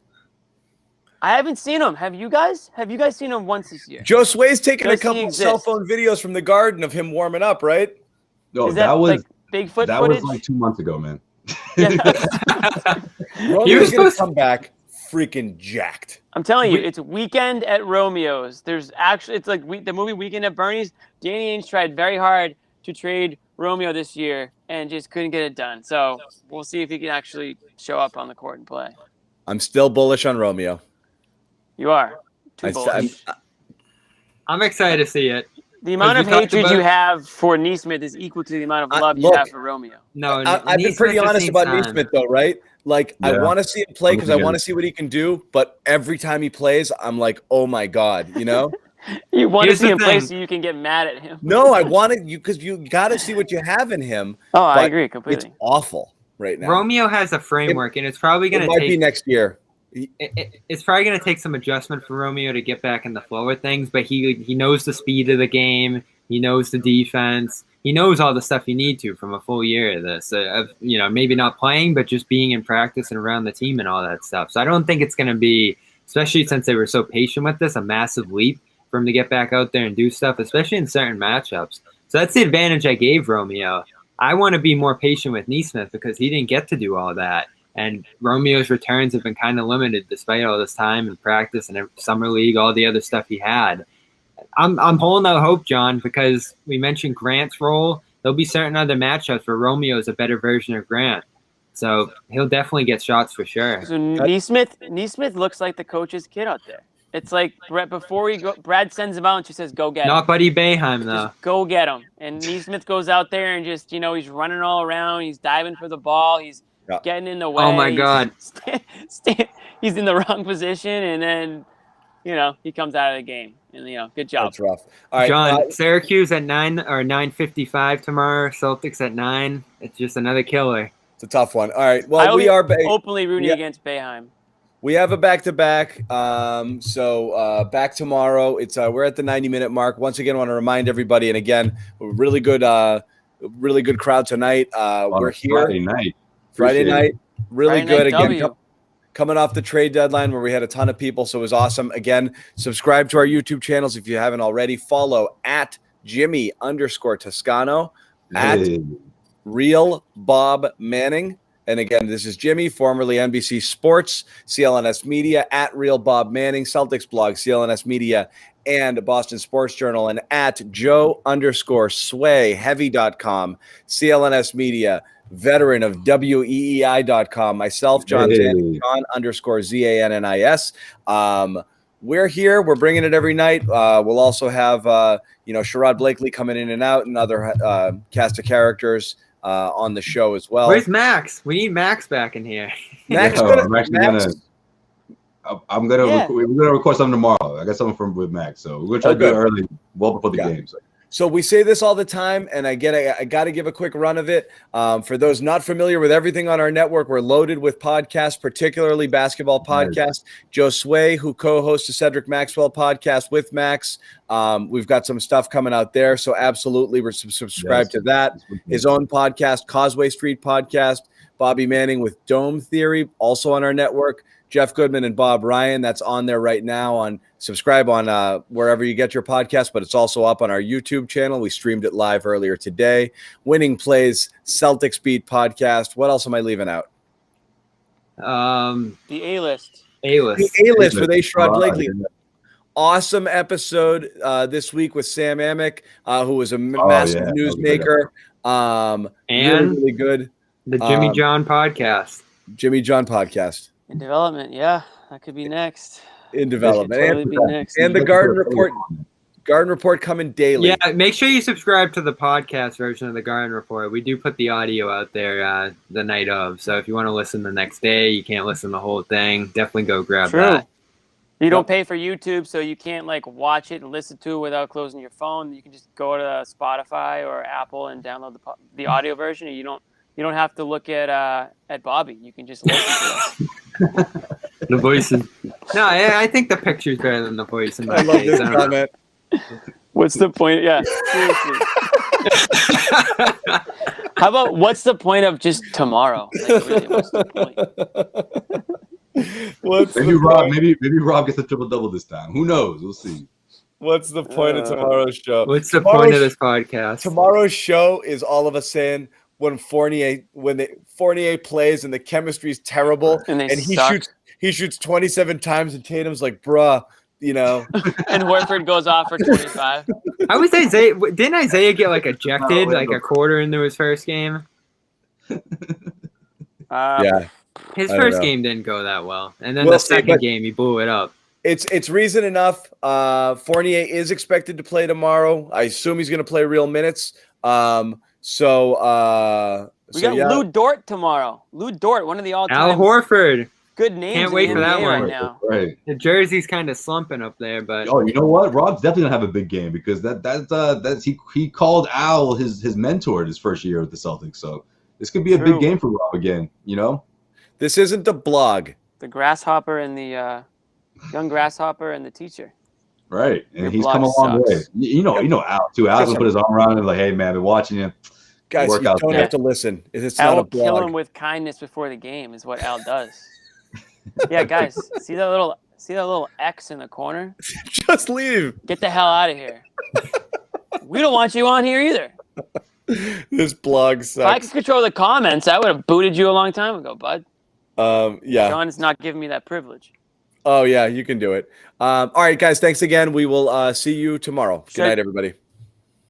I haven't seen him. Have you guys? Have you guys seen him once this year?
Joe Sway's taking a couple cell phone videos from the Garden of him warming up, right?
No, that was
like Bigfoot
that
footage?
Was like 2 months ago, man.
He was going to come back freaking jacked.
I'm telling you, it's Weekend at Romeo's. There's actually, it's like the movie Weekend at Bernie's. Danny Ainge tried very hard to trade Romeo this year and just couldn't get it done. So we'll see if he can actually show up on the court and play.
I'm still bullish on Romeo.
You are. Too bullish.
I'm excited to see it.
The amount of hatred you have for Neesmith is equal to the amount of love you have for Romeo.
No,
I've been pretty honest about Neesmith, though, right? Like, I want to see him play because I want to see what he can do. But every time he plays, I'm like, oh, my God, you know?
You want to see him play so you can get mad at him.
No, I wanted you because you got to see what you have in him.
Oh, I agree completely.
It's awful right now.
Romeo has a framework, and it's probably going to
take – might be next year.
It's probably going to take some adjustment for Romeo to get back in the flow of things, but he knows the speed of the game. He knows the defense. He knows all the stuff you need to from a full year of this. Maybe not playing, but just being in practice and around the team and all that stuff. So I don't think it's going to be, especially since they were so patient with this, a massive leap for him to get back out there and do stuff, especially in certain matchups. So that's the advantage I gave Romeo. I want to be more patient with Neesmith because he didn't get to do all that. And Romeo's returns have been kind of limited despite all this time in practice and summer league, all the other stuff he had. I'm holding out hope, John, because we mentioned Grant's role. There'll be certain other matchups where Romeo is a better version of Grant. So he'll definitely get shots for sure.
So Neesmith looks like the coach's kid out there. It's like before Brad sends him out and she says, go get him.
Not Buddy Boeheim, though.
Just go get him. And Neesmith goes out there and just, he's running all around. He's diving for the ball. He's getting in the way.
Oh, my God.
He's in the wrong position, and then, he comes out of the game. And, good job.
That's rough. All right,
John, Syracuse at 9 or 9:55 tomorrow. Celtics at 9. It's just another killer.
It's a tough one. All right. Well, we are
openly rooting against Boeheim.
We have a back-to-back. So back tomorrow. It's we're at the 90-minute mark. Once again, I want to remind everybody, and again, we're really good Really good crowd tonight. We're here. Friday night. Really
Friday
good.
night
Again,
W.
coming off the trade deadline where we had a ton of people, so it was awesome. Again, subscribe to our YouTube channels if you haven't already. Follow at Jimmy_Toscano, at Real Bob Manning. And again, this is Jimmy, formerly NBC Sports, CLNS Media, at Real Bob Manning, Celtics blog, CLNS Media, and Boston Sports Journal, and at Joe_Sway, heavy.com, CLNS Media, veteran of WEEI.com, myself, John Zannis, John_ZANNIS. We're here. We're bringing it every night. We'll also have, Sherrod Blakely coming in and out, and other cast of characters on the show as well.
Where's Max? We need Max back in here.
I'm gonna we're gonna record something tomorrow. I got something with Max, so we're gonna try to do it early, well before the game.
So we say this all the time, and I got to give a quick run of it. For those not familiar with everything on our network, we're loaded with podcasts, particularly basketball podcasts. Joe Sway, who co-hosts the Cedric Maxwell podcast with Max. We've got some stuff coming out there, so absolutely we're subscribed to that. His own podcast, Causeway Street Podcast. Bobby Manning with Dome Theory, also on our network. Jeff Goodman and Bob Ryan, that's on there right now. Subscribe on wherever you get your podcast, but it's also up on our YouTube channel. We streamed it live earlier today. Winning Plays, Celtics Beat podcast. What else am I leaving out?
The A-List.
The A-List with Sherrod Blakely. Awesome episode this week with Sam Amick, who was a massive newsmaker.
And
really good.
The Jimmy John podcast.
Jimmy John podcast.
In development, yeah. That could be next.
In development.
Totally be next.
And the Garden Report. Garden Report coming daily.
Yeah, make sure you subscribe to the podcast version of the Garden Report. We do put the audio out there the night of. So if you want to listen the next day, you can't listen the whole thing, definitely go grab that.
You don't pay for YouTube, so you can't watch it and listen to it without closing your phone. You can just go to Spotify or Apple and download the audio version. You don't have to look at Bobby. You can just listen to it.
The voices. No, I think the picture's better than the voice. In
I love this comment.
What's the point? Yeah, seriously. How about what's the point of just tomorrow? Really, what's the point?
Maybe Rob gets a triple-double this time. Who knows? We'll see.
What's the point of tomorrow's show?
What's the point of this podcast?
Tomorrow's show is all of us saying when Fournier plays and the chemistry's terrible and he shoots 27 times and Tatum's like, bruh, And
Horford goes off for 25.
How was Isaiah? Didn't Isaiah get ejected a quarter into his first game?
Yeah.
His first game didn't go that well. And then the second game, he blew it up.
It's reason enough. Fournier is expected to play tomorrow. I assume he's going to play real minutes. We got
Lou Dort tomorrow. Lou Dort, one of the all-time.
Al Horford.
Good names.
Can't wait for that one.
Right now.
Right.
The jersey's kind of slumping up there, but
you know what? Rob's definitely gonna have a big game because he called Al his mentor his first year with the Celtics. So this could be a big game for Rob again.
This isn't the blog.
The grasshopper and the young grasshopper and the teacher.
Right, and he's come a long way. You know Al too. Al's gonna put his arm around him like, "Hey man, I've been watching you."
Guys, you don't have to listen. It's not a blog.
Kill him with kindness before the game is what Al does. Yeah, guys, see that little X in the corner?
Just leave.
Get the hell out of here. We don't want you on here either.
This blog sucks.
If I could control the comments, I would have booted you a long time ago, bud.
Yeah.
John is not giving me that privilege.
Oh, yeah, you can do it. All right, guys, thanks again. We will see you tomorrow. Good night, everybody.